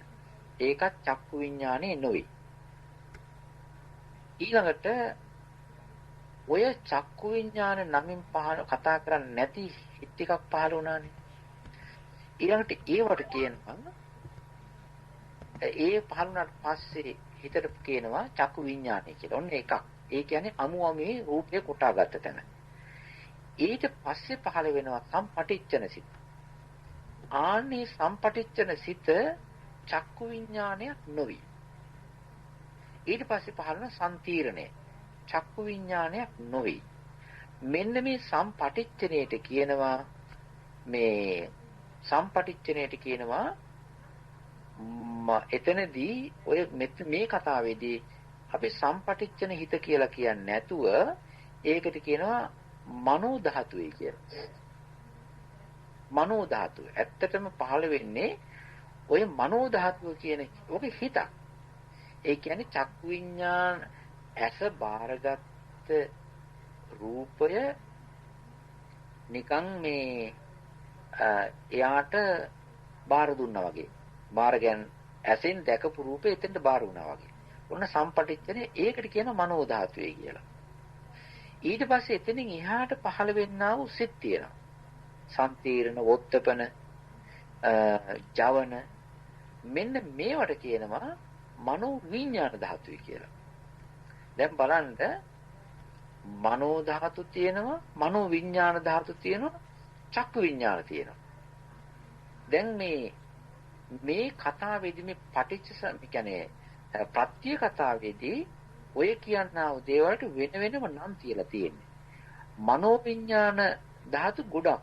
ඒකත් චක්කු විඥානේ නොවේ. ඊළඟට ඔය චක්කු විඥාන නමින් කතා කරන්නේ නැති හිත් ටිකක් පහළ වුණානේ. ඊළඟට ඒවට කියනවා ඒ පහළ වුණාට පස්සේ හිතට කියනවා චක්කු විඥානය කියලා. ඔන්න එකක්. ඒ කියන්නේ අමුමේ රූපය කොටාගත්ත තැන. ඊට පස්සේ පහළ වෙනවා සම්පටිච්ඡන සිත. ආන්නේ සම්පටිච්ඡන සිත චක්කු විඥානයක් නොවි. ඊට පස්සේ පහළ වෙන සම්තීරණය චක්කු විඥානයක් නොවි. මෙන්න මේ සම්පටිච්ඡනයට කියනවා එතනදී ඔය මේ කතාවේදී අපි සම්පටිච්ඡන හිත කියලා කියන්නේ නැතුව ඒකට කියනවා මනෝ ධාතුවේ කියලා. මනෝ ධාතුව ඇත්තටම පහළ වෙන්නේ ඔය මනෝ ධාතුව කියන ඔබේ හිතක්. ඒ කියන්නේ චක්කු විඥාන ඇස බාරගත් රූපය නිකන් මේ එයාට බාර දුන්නා වගේ. බාර ගැන ඇසෙන් දැකපු රූපේ එතෙන්ට බාර වුණා වගේ. ඔන්න සම්පටිච්ඡනේ ඒකට කියන මනෝ ධාතුවේ කියලා. ඊට පස්සේ එතනින් එහාට පහළ වෙන්නා වූ සිත් තියෙනවා. සම්තීරණ, වොත්තපන, ජවන මෙන්න මේවට කියනවා මනෝ විඥාන ධාතුයි කියලා. දැන් බලන්න මනෝ ධාතු තියෙනවා, මනෝ විඥාන ධාතු තියෙනවා, චක්කු විඥාන තියෙනවා. දැන් මේ කතාවේදී මේ පටිච්ච කියන්නේ ප්‍රත්‍ය කතාවේදී ඔය කියනා වූ දේවල්ට වෙන වෙනම නම් තියලා තියෙන්නේ. මනෝ විඥාන ධාතු ගොඩක්.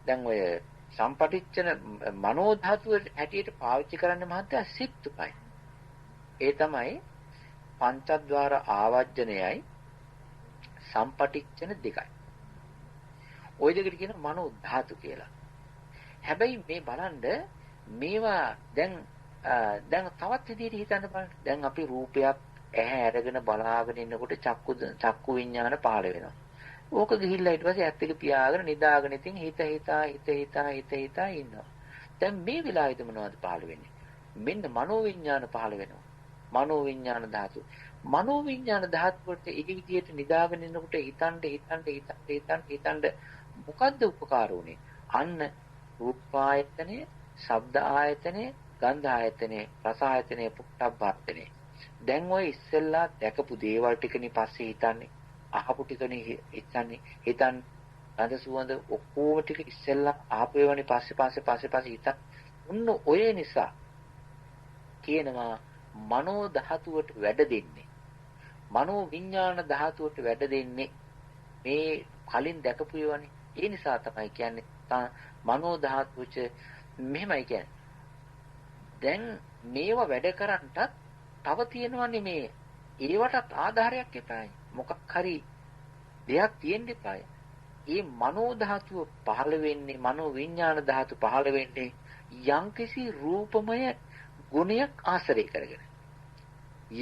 දැන් ඔය සම්පටිච්ඡන මනෝ ධාතුව හැටියට පාවිච්චි කරන්නේ මහත්තයා සිත් තුනයි. ඒ තමයි පංචද්වාර ආවර්ජනයයි සම්පටිච්ඡන දෙකයි. ওই දෙකට කියන මනෝ ධාතු කියලා. හැබැයි මේ බලන්න මේවා දැන් තවත් විදිහට හිතන්න බලන්න. දැන් අපි රූපයක් ඇහැ අරගෙන බලාගෙන ඉන්නකොට චක්කු විඥාන පහළ වෙනවා. ඕක ගිහිල්ලා ඊට පස්සේ ඇත් එක පියාගෙන නිදාගෙන ඉතින් හිත හිතා ඉන්නවා. දැන් මේ වෙලාවෙදි මොනවද පහළ වෙන්නේ? මෙන්න මනෝ විඥාන පහළ වෙනවා. මනෝ විඥාන ධාතු. මනෝ විඥාන ධාතු වලට ඒ විදිහට නිදාගෙන ඉන්නකොට හිතන්න මොකද්ද උපකාර උනේ? අන්න රූප ආයතනේ, ශබ්ද ආයතනේ, ගන්ධ ආයතනේ, රස ආයතනේ, පුට්ටබ්බායතනේ. දැන් ඔය ඉස්සෙල්ලා දැකපු දේවල් ටිකනේ පස්සේ හිතන්නේ. අහපු ටිකනේ හිතන් ගඳ සුවඳ ඔක්කොම ටික ඉස්සෙල්ලා ආපු ඒවානේ පස්සේ හිතන්. උන්න ඔය නිසා කියනවා මනෝ ධාතුවට වැඩ දෙන්නේ. මනෝ විඥාන ධාතුවට වැඩ දෙන්නේ මේ කලින් දැකපු ඒවානේ. ඒ නිසා තමයි කියන්නේ මනෝ ධාතුවච මෙහෙමයි කියන්නේ. දැන් මේවා වැඩ කරන්නටත් තව තියෙනවනේ මේ ඒවටත් ආධාරයක් එපායි. මොකක් හරි දෙයක් තියෙන්න එපායි. මේ මනෝ ධාතුව පහළ වෙන්නේ මනෝ විඥාන ධාතු පහළ වෙන්නේ යම්කිසි රූපමය ගුණයක් ආශ්‍රය කරගෙන.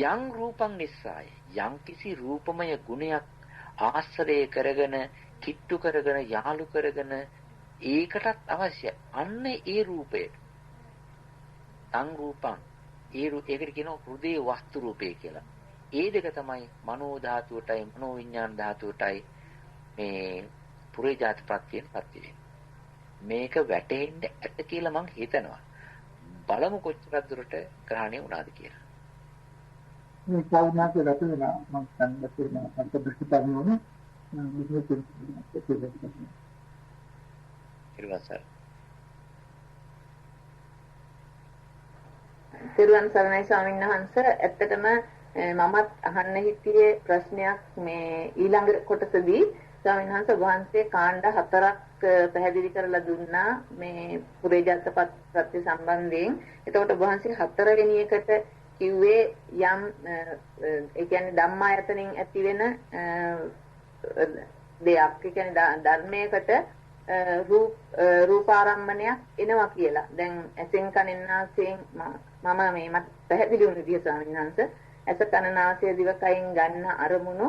යම් රූපං නිස්සාය යම්කිසි රූපමය ගුණයක් ආශ්‍රය කරගෙන කිට්ටු කරගෙන යාලු කරගෙන ඒකටත් අවශ්‍ය අන්න ඒ රූපයට තං රූපං ඒකට කියනවා හෘදේ වස්තු රූපේ කියලා. ඒ දෙක තමයි මනෝ ධාතුවටයි මනෝ විඥාන ධාතුවටයි මේ පුරේජාත ප්‍රත්‍යයෙන් පත්‍ය මේක වැටෙන්න ඇත කියලා මම හිතනවා. බලමු කොච්චර දුරට ග්‍රහණය වුණාද කියලා. මේ කවුනාට ලැබෙනවා මම සම්බන්ධ අන්තර්දෘෂ්ටිපරණෝනේ සිරුවන් සරණයි ස්වාමීන් වහන්සේ. ඇත්තටම මමත් අහන්න හිතියේ ප්‍රශ්නයක් මේ ඊළඟ කොටසදී ස්වාමීන් වහන්සේ වහන්සේ කාණ්ඩ 4ක් පැහැදිලි කරලා දුන්නා මේ පුරේජාත ප්‍රත්‍ය සම්බන්ධයෙන්. එතකොට වහන්සේ 4 වෙනි එකට කිව්වේ යම් ඒ කියන්නේ ධම්මායතනෙන් ඇති වෙන දෙයක්. ඒ කියන්නේ ධර්මයකට රූපාරම්මණයක් එනවා කියලා. දැන් ඇසෙන් කනෙන් නාසයෙන් මම මට පැහැදිලි වුණ විදිහ ස්වාමීන් වහන්සේ ඇස කන නාසය දිව කයින් ගන්න අරමුණු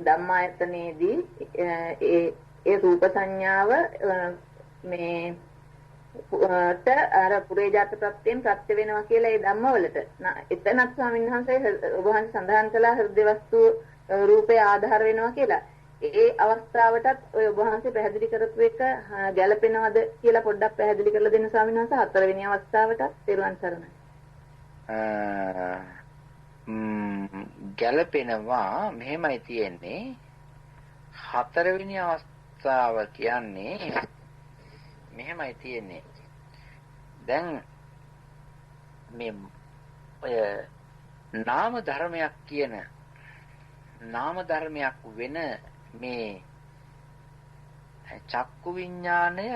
ධම්මායතනයේදී ඒ රූප සංඥාව මේ අර පුරේජාත ප්‍රත්‍යයෙන් ප්‍රත්‍ය වෙනවා කියලා ඒ ධම්මවලට. එතනත් ස්වාමීන් වහන්සේ ඔබ වහන්සේ සඳහන් කළා හෘද වස්තු රූපේ ආධාර වෙනවා කියලා. ඒ අවස්ථාවටත් ඔය ඔබ වහන්සේ පැහැදිලි කරපු එක ගැළපෙනවද කියලා පොඩ්ඩක් පැහැදිලි කරලා දෙන්න ස්වාමීන් වහන්සේ. 4 වෙනි අවස්ථාවටත් තෙරුවන් සරණයි. ගැළපෙනවා මෙහෙමයි තියෙන්නේ. 4 වෙනි අවස්ථාව කියන්නේ මෙහෙමයි තියෙන්නේ. දැන් මේ ඔය නාම ධර්මයක් කියන නාම ධර්මයක් වෙන මේ චක්කු විඥාණය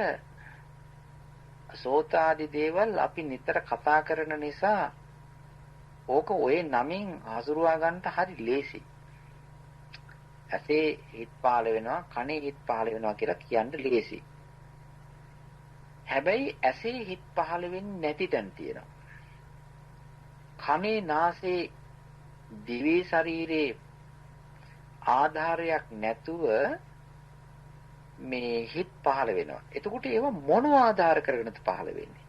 සෝතාදී දේවල් අපි නිතර කතා කරන නිසා ඕක ඔය නමින් හසුරුවා ගන්නට හරි ලේසි. ඇසේ හිත් පහළ වෙනවා, කනේ හිත් පහළ වෙනවා කියලා කියන්න ලේසි. හැබැයි ඇසේ හිත් පහළ වෙන්නේ නැති තැන් තියෙනවා. කනේ නාසයේ දිවේ ශරීරේ ආධාරයක් නැතුව මේ හිත් පහළ වෙනවා. එතකොට ඒව මොනව ආධාර කරගෙනද පහළ වෙන්නේ?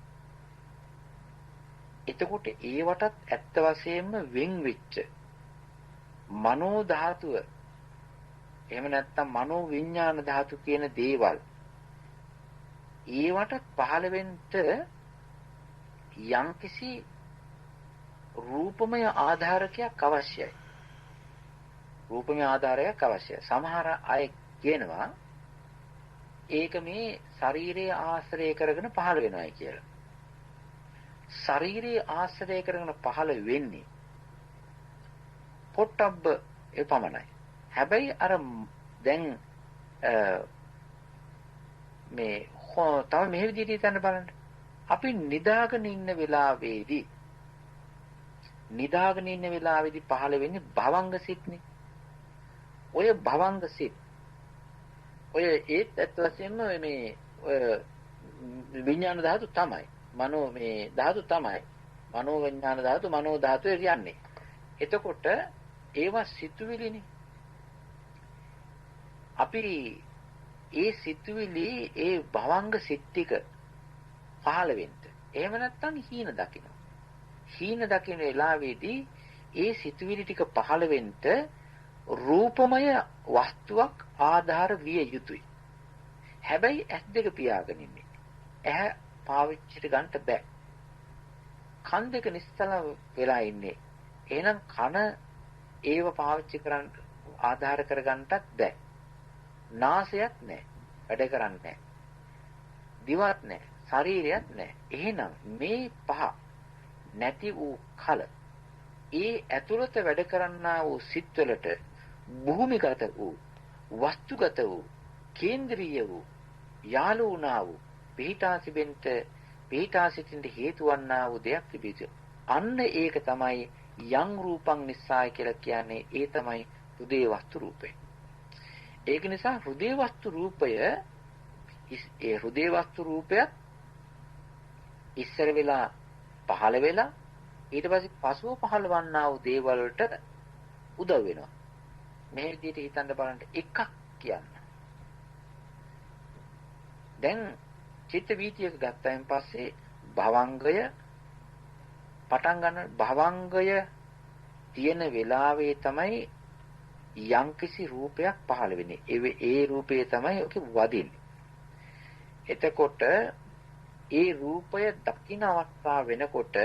එතකොට ඒවටත් ඇත්ත වශයෙන්ම වෙන් වෙච්ච මනෝ ධාතුව එහෙම නැත්නම් මනෝ විඥාන ධාතු කියන දේවල් ඒවට පහළ වෙන්න යම්කිසි රූපමය ආධාරකයක් අවශ්‍යයි. රූපමය ආධාරයක් අවශ්‍යයි. සමහර අය කියනවා ඒක මේ ශරීරයේ ආශ්‍රය කරගෙන පහළ වෙනවායි කියලා. ශරීරයේ ආශ්‍රය කරගෙන පහළ වෙන්නේ පොට්ටබ්බ එපමණයි. හැබැයි අර දැන් මේ තව මේ විදිහට හිතන්න බලන්න. අපි නිදාගෙන ඉන්න වෙලාවේදී පහළ වෙන්නේ භවංග සිත්නේ. ඔය භවංග සිත් ඔය ඒත් ඇත්ත වශයෙන්ම මේ විඥාන ධාතු තමයි. මනෝ මේ ධාතු තමයි. මනෝ විඥාන ධාතු මනෝ ධාතුවේ කියන්නේ. එතකොට ඒවා සිතුවිලිනේ. අපි ඒ සිතුවිලි ඒ භවංග සිත් ටික පහළ වෙන්න. එහෙම නැත්නම් හීන දකින්න. හීන දකින්න වෙලාවේදී ඒ සිතුවිලි ටික පහළ වෙන්න රූපමය වස්තුවක් ආධාර විය යුතුයි. හැබැයි ඇස් දෙක පියාගෙන ඉන්නේ. ඇහැ පාවිච්චිට ගන්න බෑ. කන් දෙක නිස්සල වෙලා ඉන්නේ. එහෙනම් කන ඒව පාවිච්චි කරන්න ආධාර කරගන්නටත් බෑ. නාසයක් නැහැ. වැඩ කරන්නේ නැහැ. දිවක් නැහැ. ශරීරයක් නැහැ. එහෙනම් මේ පහ නැති වූ කල ඒ ඇතුළත වැඩ කරන්නා වූ සිත්වලට භූමිගත වූ වස්තුගත වූ කේන්ද්‍රීය වූ යාලු වුණා වූ පිහිටා සිටින්න හේතු වන්නා වූ දෙයක් තිබීද? අන්න ඒක තමයි යං රූපං නිස්සාය කියලා කියන්නේ. ඒ තමයි හෘදේ වස්තු රූපය. ඒක නිසා හෘදේ වස්තු රූපය ඉස්සර වෙලා පහළ වෙලා ඊට පස්සේ පසුව පහළ වන්නා වූ දේවල් වලට උදව් වෙනවා. මේ විදිහට හිතන්න බලන්න එකක් කියන්න. දැන් චිත්ත වීතියක ගත්තායින් පස්සේ භවංගය පටන් ගන්න. භවංගය තියෙන වෙලාවේ තමයි යම්කිසි රූපයක් පහළ වෙන්නේ. ඒ රූපය තමයි ඔකේ වදින්නේ. එතකොට ඒ රූපය දකින්න අවස්ථාව වෙනකොට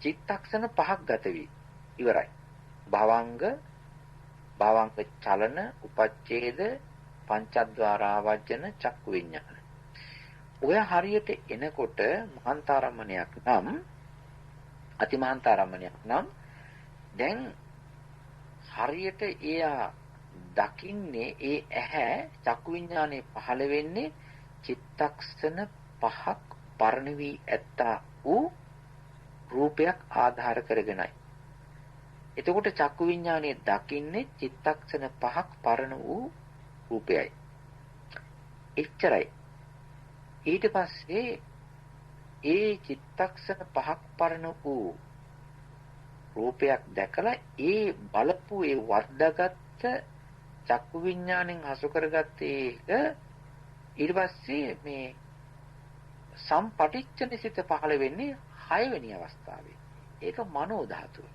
චිත්තක්ෂණ පහක් ගත වී ඉවරයි. භවංග චලන, උපච්ඡේද, පංචද්වාරාවජන, චක්කු විඤ්ඤාණ. ඔය හරියට එනකොට මහන්තාරම්මණයක් නම් අතිමහන්තාරම්මණයක් නම් දැන් හරියට එයා දකින්නේ ඒ ඇහැ චක්කු විඤ්ඤාණය පහළ වෙන්නේ චිත්තක්ෂණ පහක් පරණ වී ඇත්තා වූ රූපයක් ආධාර කරගෙනයි. එතකොට චක්කු විඤ්ඤාණය දකින්නේ චිත්තක්ෂණ පහක් පරණ වූ රූපයයි. එච්චරයි. ඊට පස්සේ ඒ චිත්තක්ෂණ පහක් පරණ වූ රූපයක් දැකලා ඒ බලපු ඒ වර්ධගත් චක්කු විඤ්ඤාණයෙන් හසු කරගත්ත ඒක ඊට පස්සේ මේ සම්පටිච්ඡ නිසිත පහළ වෙන්නේ 6 වෙනි අවස්ථාවේ. ඒක මනෝ ධාතුව.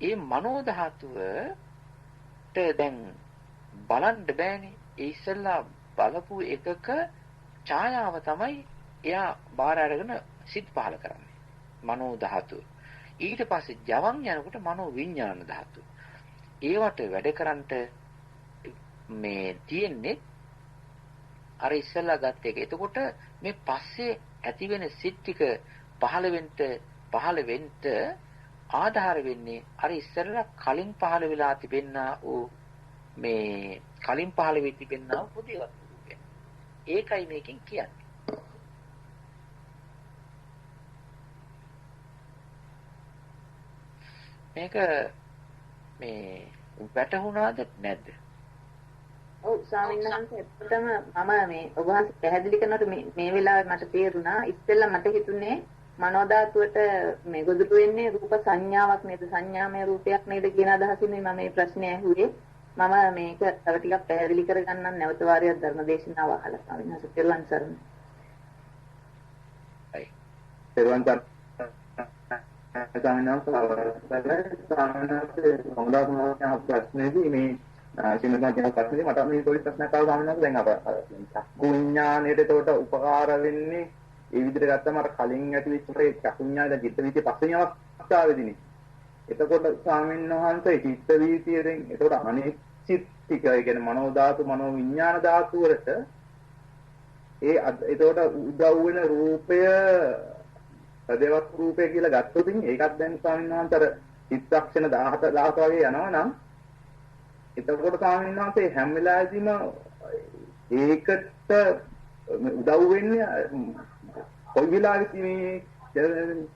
ඒ මනෝ ධාතුවට දැන් බලන්න බෑනේ. ඒ ඉස්සෙල්ලා බලපු එකක ඡායාව තමයි එයා බාර අරගෙන සිත් පහළ කරන්නේ. මනෝ ධාතුව. ඊට පස්සේ ජවන් යනකොට මනෝ විඥාන ධාතුව. ඒවට වැඩ කරන්නට මේ තියෙන්නේ අර ඉස්සෙල්ලා ගත්ත එක. එතකොට මේ පස්සේ ඇති වෙන සිත් ටික පහළ වෙන්න ආධාර වෙන්නේ අර ඉස්සෙල්ලා කලින් පහළ වෙලා තිබෙනා වූ මේ කලින් පහළ වෙ තිබෙනා වූ පුදිය වස්තු රූපය. ඒකයි මේකෙන් කියන්නේ. මේක මේ වැටහුණාද නැද්ද? ඔව් ස්වාමීන් වහන්සේ ඇත්තටම මම මේ ඔබ වහන්සේ පැහැදිලි කරනකොට මේ වෙලාවේ මට තේරුණා. ඉස්සෙල්ලා මට හිතුනේ මනෝ ධාතුවට මේ ගොදුරු වෙන්නේ රූප සංඥාවක් නේද? සංඥාමය රූපයක් නේද කියන අදහසින් මම මේ ප්‍රශ්නේ ඇහුවේ. මම මේක තව ටිකක් පැහැදිලි කරගන්නම් නැවත වාරයක් ධර්මදේශනාව අහලා ස්වාමීන් වහන්සේ පෙරවන් සරණයි. පෙරවන් ප්‍රශ්නේදී මේ සිංහලෙන් කියන ප්‍රශ්නේදී මට මේ පොඩි ප්‍රශ්නයක් ආවා ස්වාමීන් වහන්සේ. දැන් අප චක්කු විඥාණයට ඒකට උපකාර වෙන්නේ ඒ විදිහට ගත්තම අර කලින් ඇති වෙච්ච ඒ චක්කු විඥාණය දැන් චිත්ත වීතිය පස්වෙනි අවස්ථාවේදීනේ. එතකොට ස්වාමීන් වහන්සේ චිත්ත වීතියෙන් ඒකට අනිශ්චිත ටික ඒ කියන්නේ මනෝ ධාතු මනෝ විඥාන ධාතු වලට ඒකට උදව් වෙන රූපය සදේවත් රූපය කියලා ගත්තොත් ඒකත් දැන් ස්වාමීන් වහන්සේ අර චිත්තක්ෂණ 17 වගේ යනවා නම් එතකොට ස්වාමීන් වහන්සේ හැම වෙලාවෙදීම ඒකට උදව් වෙන්නේ කොයි වෙලාවෙත් මේ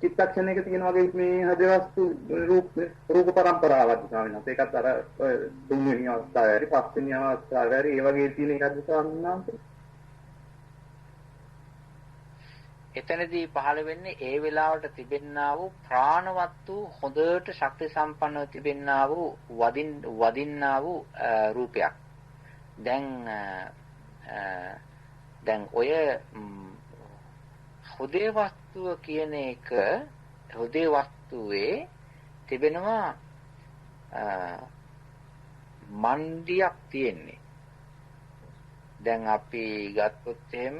චිත්තක්ෂණයක තියෙන වගේ මේ හදවස්තු රූප පරම්පරාවක් ස්වාමීන් වහන්සේ. ඒකත් අර තුන්වෙනි අවස්ථාවේ හරි පස්වෙනි අවස්ථාවේ හරි ඒ වගේ තියෙන එකක්ද ස්වාමීන් වහන්සේ? එතනදී පහළ වෙන්නේ ඒ වෙලාවට තිබෙන්නා වූ ප්‍රාණවත් වූ හොඳට ශක්ති සම්පන්නව තිබෙන්නා වූ වදින්නා වූ රූපයක්. දැන් ඔය හොදේ වස්තුව කියන එක හොදේ වස්තුවේ තිබෙනවා මණ්ඩියක් තියෙන්නේ. දැන් අපි ගත්තොත් එහෙම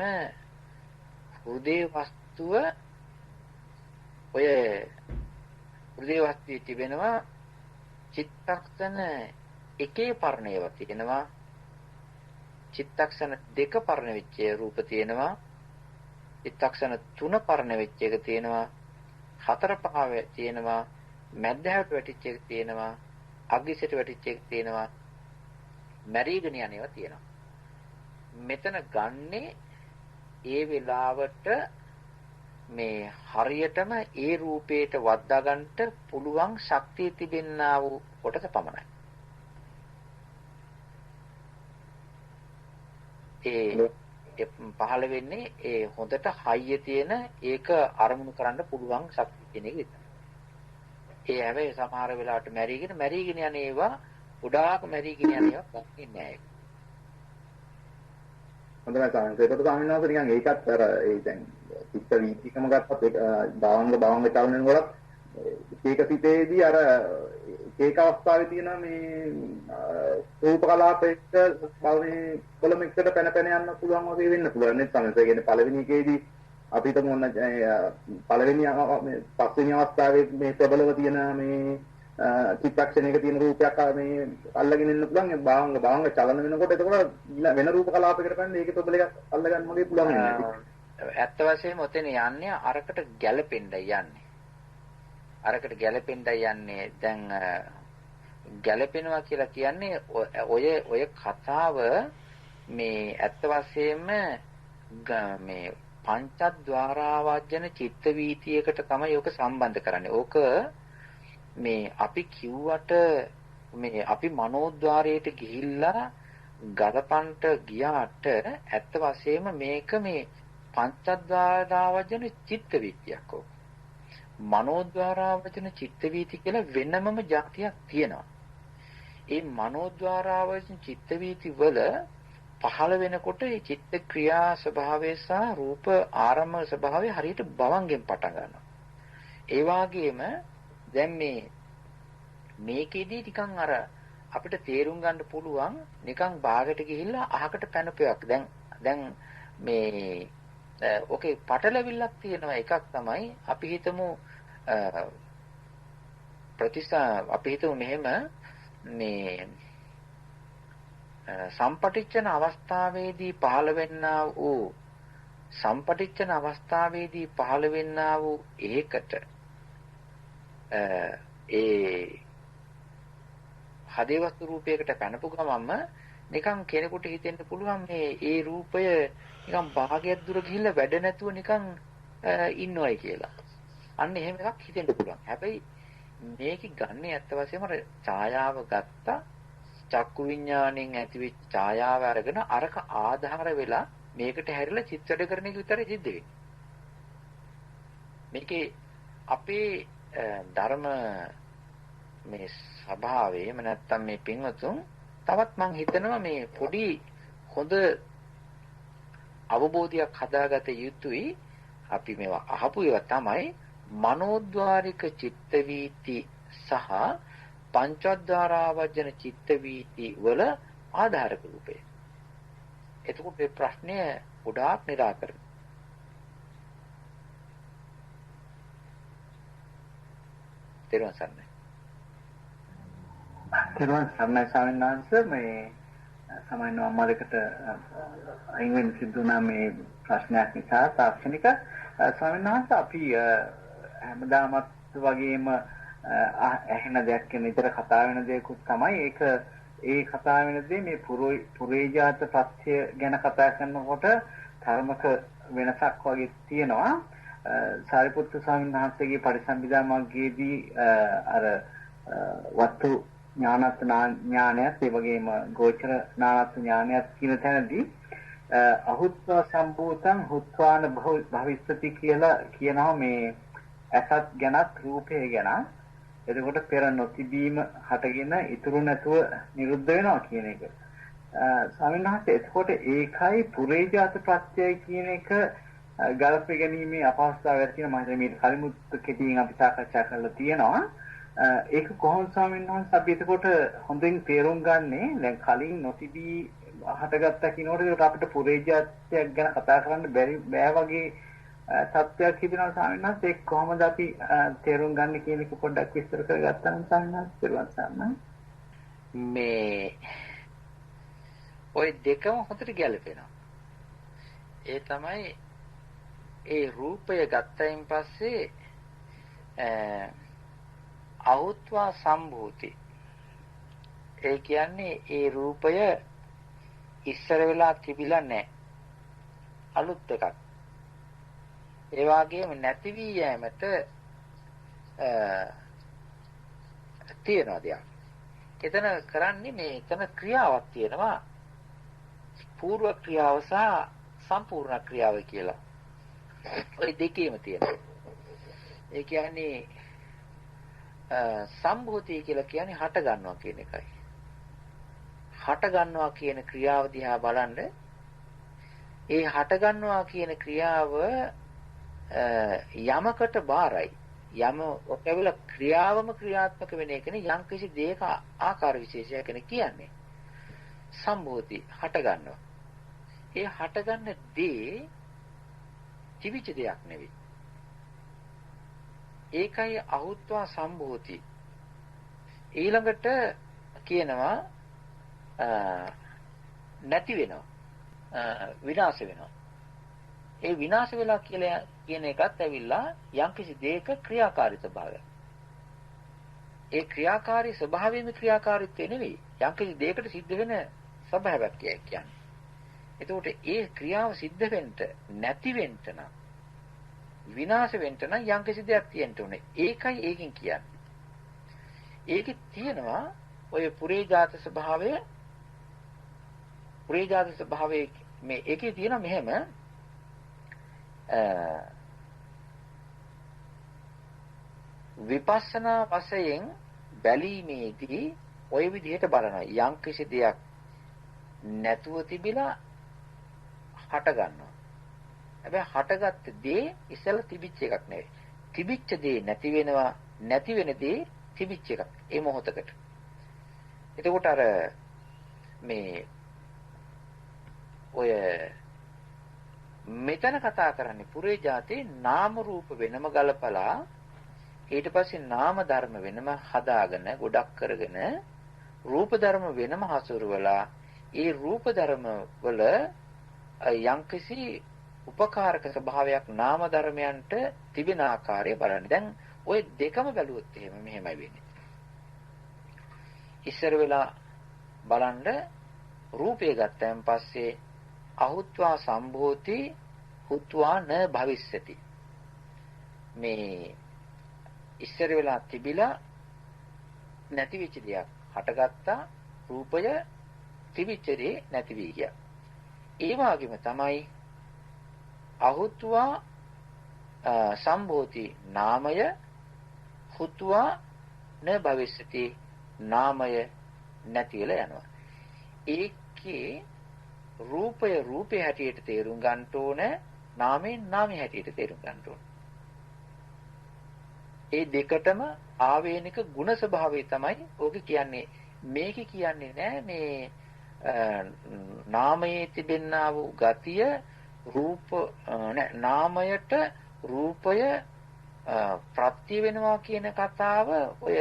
හෘදේ වස්තුව ඔය හෘදේ වස්තුවේ තිබෙනවා චිත්තක්ෂණ එකේ පරණේව තියෙනවා, චිත්තක්ෂණ දෙක පරණ වෙච්ච රූප තියෙනවා, චිත්තක්ෂණ තුන පරණ වෙච්ච එක තියෙනවා, හතර පහ තියෙනවා, මැදහැට වැටිච්ච එක තියෙනවා, අග්ගිසෙට වැටිච්ච එක තියෙනවා, මැරීගෙන යන ඒවා තියෙනවා. මෙතන ගන්නේ ඒ වෙලාවට මේ හරියටම ඒ රූපේට වද්දා ගන්නට පුළුවන් ශක්තිය තිබෙන්නා වූ කොටස පමණයි. ඒ පහළ වෙන්නේ ඒ හොඳට හයිය තියෙන ඒක අරමුණු කරන්න පුළුවන් ශක්තිය කියන එක විතරයි. ඒ හැබැයි සමහර වෙලාවට මැරීගෙන යන ඒවා ගොඩාක් මැරීගෙන යන ඒවා ගන්නේ නැහැ. හොඳයි ස්වාමීන් වහන්සේ. ඒකට ස්වාමීන් වහන්සේ නිකන් ඒකත් අර ඒ දැන් චිත්ත වීතිකම ගත්තත් ඒක භාවංග චලන වලත් ඒක සිතේදී අර ඒක අවස්ථාවේ තියෙන මේ රූප කලාපයක මේ කොළමෙක්කට පැන යන්න පුළුවන් වගේ වෙන්න පුළුවන් නේද ස්වාමීන් වහන්සේ. ඒ කියන්නේ පළවෙනි එකේදී අපි හිතමු ඔන්න පළවෙනි පස්වෙනි අවස්ථාවේ මේ ප්‍රබලව තියෙන මේ චිත්තක්ෂණයක තියෙන රූපයක් මේ අල්ලගෙන ඉන්න පුළුවන්. ඒ භාවංග චලන වෙනකොට එතකොට වෙන රූප කලාපයකට පැනලා ඒකේ ප්‍රබල එකක් අල්ලගන්න වගේ පුළුවන් වෙනවා. ඇත්ත වශයෙන්ම ඔතන යන්නේ අරකට ගැළපෙන්නයි යන්නේ. අරකට ගැළපෙන්නයි යන්නේ. දැන් ගැළපෙනවා කියලා කියන්නේ ඔය කතාව මේ ඇත්ත වශයෙන්ම මේ පංචද්වාරාවජන චිත්ත වීතියකට තමයි ඔක සම්බන්ධ කරන්නේ. ඕක මේ අපි කිව්වට මේ අපි මනෝද්වාරයට ගිහිල්ලා ගතපන්ට ගියාට ඇත්ත වශයෙන්ම මේක මේ පංචද්වාරාවජන චිත්ත වීතියක්. ඕක මනෝද්වාරාවජන චිත්ත වීති කියලා වෙනමම જાතියක් තියෙනවා. ඒ මනෝද්වාරාවජන චිත්ත වීති වල පහළ වෙනකොට මේ චිත්ත ක්‍රියා ස්වභාවය සහ රූප ආරම්භ ස්වභාවය හරියට භවංගෙන් පටන් ගන්නවා. ඒ වගේම දැන් මේකෙදී නිකන් අර අපිට තේරුම් ගන්න පුළුවන් නිකන් බාගට ගිහිල්ලා අහකට පැනපයක්. දැන් මේ ඕකේ පටලැවිල්ලක් තියෙනවා. එකක් තමයි අපි හිතමු මෙහෙම මේ සම්පටිච්ඡන අවස්ථාවේදී පහළ වෙන්නා වූ ඒකට ඒ හදේවස්තු රූපයකට පැනපු ගමන්ම නිකන් කෙනෙකුට හිතෙන්න පුළුවන් මේ ඒ රූපය නිකන් භාගයක් දුර ගිහිල්ලා වැඩ නැතුව නිකන් ඉන්නවයි කියලා. අන්න එහෙම එකක් හිතෙන්න පුළුවන්. හැබැයි මේක ගන්න ඇත්ත වශයෙන්ම ඡායාව ගත්තා චක්කු විඥාණයෙන් ඇතිවෙච්ච ඡායාව අරගෙන අරක ආධාර වෙලා මේකට හැරිලා චිත්ත වැඩ කරන එක විතරයි සිද්ධ වෙන්නේ. මේකේ අපේ ධර්ම මේ ස්වභාවය එහෙම නැත්නම් මේ පින්වතුන් තවත් මං හිතනවා මේ පොඩි හොඳ අවබෝධයක් හදාගත යුතුයි. අපි මේවා අහපු ඒවා තමයි මනෝද්වාරික චිත්ත වීති සහ පංචද්වාරාවජන චිත්ත වීති වල ආධාරක රූපය. එතකොට මේ ප්‍රශ්නය ගොඩාක් निराකරණය. තේරුම් ගන්න. තේරුම් ගන්න ස්වාමීන් වහන්සේ මේ සමාන අම්මලකට අයින් වෙන සිද්ධුනා මේ ප්‍රශ්නයක් නිසා තාක්ෂණික ස්වාමීන් වහන්සේ අපි හැමදාමත් වගේම ඇහෙන දෙයක් කියන විතර කතා වෙන දෙයක්ත් තමයි ඒක ඒ කතා වෙන දේ මේ පුරේජාත ප්‍රත්‍ය ගැන කතා කරනකොට ධර්මක වෙනසක් වගේ තියෙනවා. සාරිපුත්තු ස්වාමීන් වහන්සේගේ පරිසම්පදා මග්ගයේදී අර වත්තු ඥානත් ඥානයත් ඒ වගේම ගෝචර ඥානත් ඥානයත් කියන තැනදී අහුත්වා සම්භූතං හුත්වාන භවිස්සති කියලා කියනවා මේ ඇසත් ගැනත් රූපය ගැන. එතකොට පෙර නොතිබීම හටගෙන ඉතුරු නැතුව නිරුද්ධ වෙනවා කියන එක. ස්වාමීන් වහන්සේ එතකොට ඒකයි පුරේජාත ප්‍රත්‍යය කියන එක ගල්පේ ගැනීමේ අපහසුතාවයක් තියෙන මම හිතන්නේ මේ කලිමුත් කෙටියෙන් අපි සාකච්ඡා කරලා තියෙනවා. ඒක කොහොමද ස්වාමීන් වහන්සේ අපි එතකොට හොඳින් තේරුම් ගන්නේ දැන් කලින් නොතිබී හටගත්තා කියනකොට අපිට පුරේජාතයක් ගැන කතා කරන්න බෑ වගේ තත්ත්වයක් හිතෙනවා ස්වාමීන් වහන්සේ. ඒක කොහොමද අපි තේරුම් ගන්න කියන එක පොඩ්ඩක් විස්තර කරගත්තා නම් ස්වාමීන් වහන්සේ තේරුම් ගන්න. මේ ওই දෙකම හොඳට ගැලපෙනවා. ඒ තමයි ඒ රූපය ගත්තයින් පස්සේ අහුත්වා සම්භූති. ඒ කියන්නේ ඒ රූපය ඉස්සර වෙලා තිබිලා නැහැ. අලුත් එකක්. ඒ වගේම නැති වී යෑමට තියෙනවා දෙයක්. එතන කරන්නේ මේ එතන ක්‍රියාවක් තියෙනවා. පූර්ව ක්‍රියාව සහ සම්පූර්ණ ක්‍රියාව කියලා. ওই දෙකේම තියෙනවා. ඒ කියන්නේ සම්භූතිය කියලා කියන්නේ හට ගන්නවා කියන එකයි. හට ගන්නවා කියන ක්‍රියාව දිහා බලන්න ඒ හට ගන්නවා කියන ක්‍රියාව යමකට බාරයි. යම ඔකවල ක්‍රියාවම ක්‍රියාත්මක වෙන එකනේ යම් කිසි දෙයක ආකාර විශේෂයක් කියන්නේ. සම්භූති හට ගන්නවා. ඒ හට ගන්න දේ තිබිච්ච දෙයක් නෙවෙයි. ඒකයි අහුත්වා සම්භූති. ඊළඟට කියනවා නැති වෙනවා. විනාශ වෙනවා. ඒ විනාශ වෙලා කියලා කියන එකත් ඇවිල්ලා යම්කිසි දෙයක ක්‍රියාකාරී ස්වභාවය. ඒ ක්‍රියාකාරී ස්වභාවයෙන්ම ක්‍රියාකාරීත්වය නෙවෙයි. යම්කිසි දෙයකට සිද්ධ වෙන ස්වභාවයක් කියන්නේ. එතකොට ඒ ක්‍රියාව සිද්ධ වෙන්න නැති වෙන්න නම් විනාශ වෙන්න නම් යම්කිසි දෙයක් තියෙන්න ඕනේ. ඒකයි ඒකෙන් කියන්නේ. ඒකේ තියෙනවා ඔය පුරේජාත ස්වභාවය මේ ඒකේ තියෙනවා මෙහෙම විපස්සනා වශයෙන් බැලීමේදී ওই විදිහට බලනවා. යම්කිසි දෙයක් නැතුව තිබිලා හට ගන්නවා. හැබැයි හටගත්ත දේ ඉස්සෙල්ලා තිබිච්ච එකක් නෙවෙයි. තිබිච්ච දේ නැති වෙනවා, නැති වෙන දේ තිබිච්ච එකක්. ඒ මොහොතකට. එතකොට අර මේ ඔය මෙතන කතා කරන්නේ පුරේ જાතේ නාම රූප වෙනම ගලපලා ඊට පස්සේ නාම ධර්ම වෙනම හදාගෙන ගොඩක් කරගෙන රූප ධර්ම වෙනම හසුරුවලා ඒ රූප ධර්ම වල යම්කිසි උපකාරක ස්වභාවයක් නාම ධර්මයන්ට තිබෙන ආකාරය බලන්න. දැන් ওই දෙකම බැලුවොත් එහෙම මෙහෙමයි වෙන්නේ. ඉස්සර වෙලා බලන්න රූපය ගත්තන් පස්සේ අහුත්වා සම්භූති හුත්වා න භවිස්සති. මේ ඉස්සර වෙලා තිබිලා නැති වෙච්ච දෙයක් හටගත්තා රූපය තිබිච්ච දේ නැති වී ගියා. ඒ වගේම තමයි අහුත්වා සම්භූති නාමය හුත්වා න භවිෂති නාමය නැති වෙලා යනවා. ඒකේ රූපය හැටියට තේරුම් ගන්න ඕනේ, නාමයෙන් නාමය හැටියට තේරුම් ගන්න ඕනේ. ඒ දෙකටම ආවේනික ගුණ ස්වභාවය තමයි ඕක කියන්නේ. මේක කියන්නේ නෑ මේ නාමයේ තිබෙනා වූ ගතිය රූප නාමයට රූපය ප්‍රත්‍ය වෙනවා කියන කතාව ඔය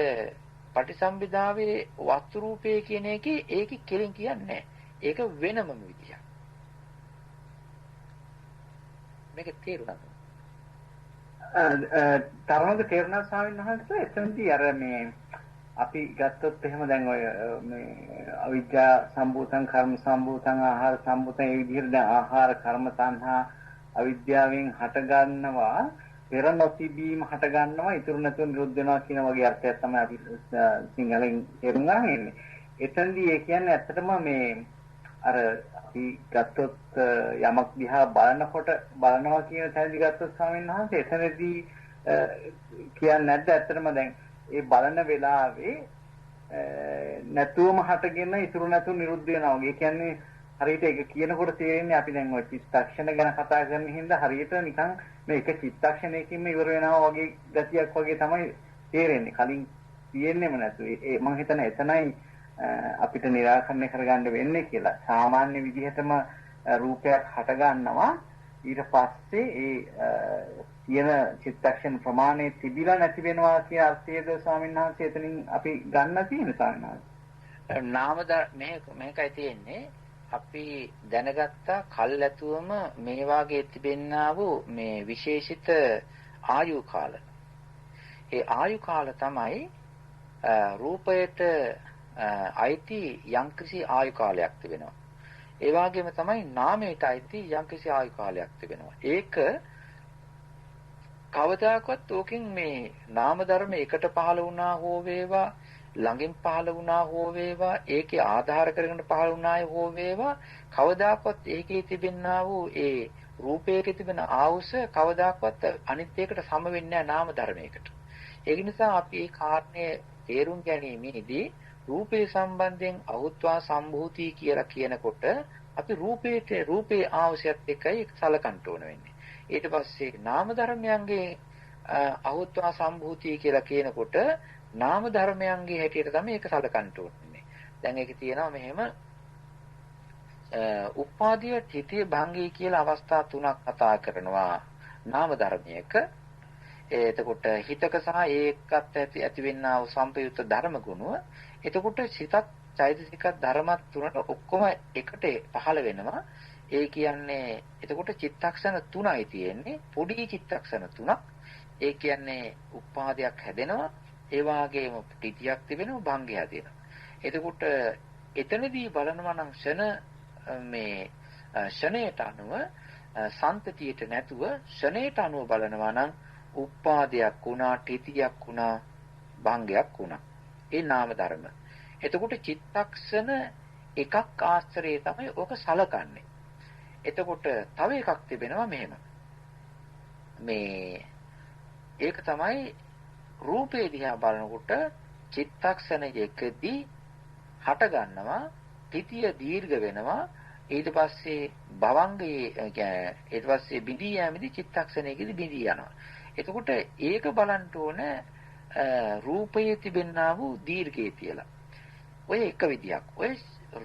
පටිසම්භිදාවේ වස්තු රූපේ කියන එකේ ඒකි කෙලින් කියන්නේ. ඒක වෙනම විදියක්. මේක තේරුණාද? තරමක තේරුණා ස්වාමීන් වහන්සේ. එතනදී අර මේ අපි ගත්තොත් එහෙම දැන් ඔය මේ අවිද්‍යා සම්භූතං කර්ම සම්භූතං ආහාර සම්භූතං ඒ විදිහට දැන් ආහාර කර්ම තණ්හා අවිද්‍යාවෙන් හට ගන්නවා, පෙර නොතිබීම හට ගන්නවා, ඉතුරු නැතුව නිරුද්ධ වෙනවා කියන වගේ අර්ථයක් තමයි අපි සිංහලෙන් තේරුම් ගන්න ඉන්නේ. එතනදී ඒ කියන්නේ ඇත්තටම මේ අර අපි ගත්තොත් යමක් දිහා බලනවා කියන තැනදී ගත්තොත් ස්වාමීන් වහන්සේ එතනදී කියන්නේ නැද්ද ඇත්තටම දැන් ඒ බලන වෙලාවේ නැතුවම හටගෙන ඉතුරු නැතුව නිරුද්ධ වෙනවා. ඒ කියන්නේ හරියට ඒක කියනකොට තේරෙන්නේ අපි දැන් ওই චිත්තක්ෂණ ගැන කතා කරන හින්දා හරියට නිකන් මේ එක චිත්තක්ෂණයකින්ම ඉවර වෙනවා වගේ ගතියක් වගේ තමයි තේරෙන්නේ. කලින් තියෙන්නේම නැතු. ඒ මම හිතන්නේ එතනයි අපිට निराකරණය කරගන්න වෙන්නේ කියලා. සාමාන්‍ය විදිහටම රූපයක් හට ගන්නවා, ඊට පස්සේ ඒ තියෙන චිත්තක්ෂණ ප්‍රමාණය තිබිලා නැති වෙනවා කියන අර්ථයද ස්වාමීන් වහන්සේ එතනින් අපි ගන්න තියෙන ස්වාමීන් වහන්සේ. මේකයි තියෙන්නේ. අපි දැනගත්තා කල්ැතුවම මේ වාගේ තිබෙන්නා වූ මේ විශේෂිත ආයු කාල. ඒ ආයු කාල තමයි රූපයට අයිති යම්කිසි ආයු කාලයක් තිබෙනවා. ඒ වගේම තමයි නාමයට අයිති යම්කිසි ආයු කාලයක් තිබෙනවා. ඒක කවදාකවත් ඕකෙන් මේ නාම ධර්ම එකට පහළ වුණා හෝ වේවා, ළඟින් පහළ වුණා හෝ වේවා, ඒකේ ආධාර කරගෙන පහළ වුණාය හෝ වේවා, කවදාකවත් ඒකේ තිබෙනා වූ ඒ රූපයේ තිබෙන ආවුස කවදාකවත් අනිත් එකට සම වෙන්නේ නැහැ නාම ධර්මයකට. ඒක නිසා අපි මේ කාරණේ තේරුම් ගැනීමේදී රූපේ සම්බන්ධයෙන් අහුත්වා සම්භූති කියලා කියනකොට අපි රූපේ ආවුසයත් එක්කයි සලකන්න ඕන වෙන්නේ. ඊට පස්සේ නාම ධර්මයන්ගේ අහුත්වා සම්භූතිය කියලා කියනකොට නාම ධර්මයන්ගේ හැටියට තමයි ඒක සලකන්න ඕනේ. දැන් ඒක තියෙනවා මෙහෙම උපාදීය තිතිය භංගී කියලා අවස්ථා තුනක් කතා කරනවා නාම ධර්මයක. එතකොට හිතක සහ ඒකත් ඇතිවෙනා වූ සම්පයුක්ත ධර්ම ගුණය. එතකොට සිතක් චෛතසික ධර්මත් තුනට ඔක්කොම එකට පහළ වෙනවා. ඒ කියන්නේ එතකොට චිත්තක්ෂණ තුනයි තියෙන්නේ. පොඩි චිත්තක්ෂණ තුනක්. ඒ කියන්නේ උපාදයක් හැදෙනවා. ඒ වගේම ප්‍රීතියක් තිබෙනවා, භංගය හැදෙනවා. එතකොට එතනදී බලනවා නම් ෂණයට අනුව සන්තතියට නැතුව ෂණයට අනුව බලනවා නම් උපාදයක් වුණා, ප්‍රීතියක් වුණා, භංගයක් වුණා. ඒ නාම ධර්ම. එතකොට චිත්තක්ෂණ එකක් ආශ්‍රයේ තමයි ඕක සලකන්නේ. එතකොට තව එකක් තිබෙනවා මෙහෙම. ඒක තමයි රූපේ දිහා බලනකොට චිත්තක්ෂණයකදී හට ගන්නවා, තිතිය දීර්ඝ වෙනවා, ඊට පස්සේ භවංගයේ ඊට පස්සේ බිඳී යෑමේදී චිත්තක්ෂණයකදී බිඳී යනවා. එතකොට ඒක බලන්න ඕන රූපයේ තිබෙනා වූ දීර්ඝය කියලා. ඔය එක විදියක්. ඔය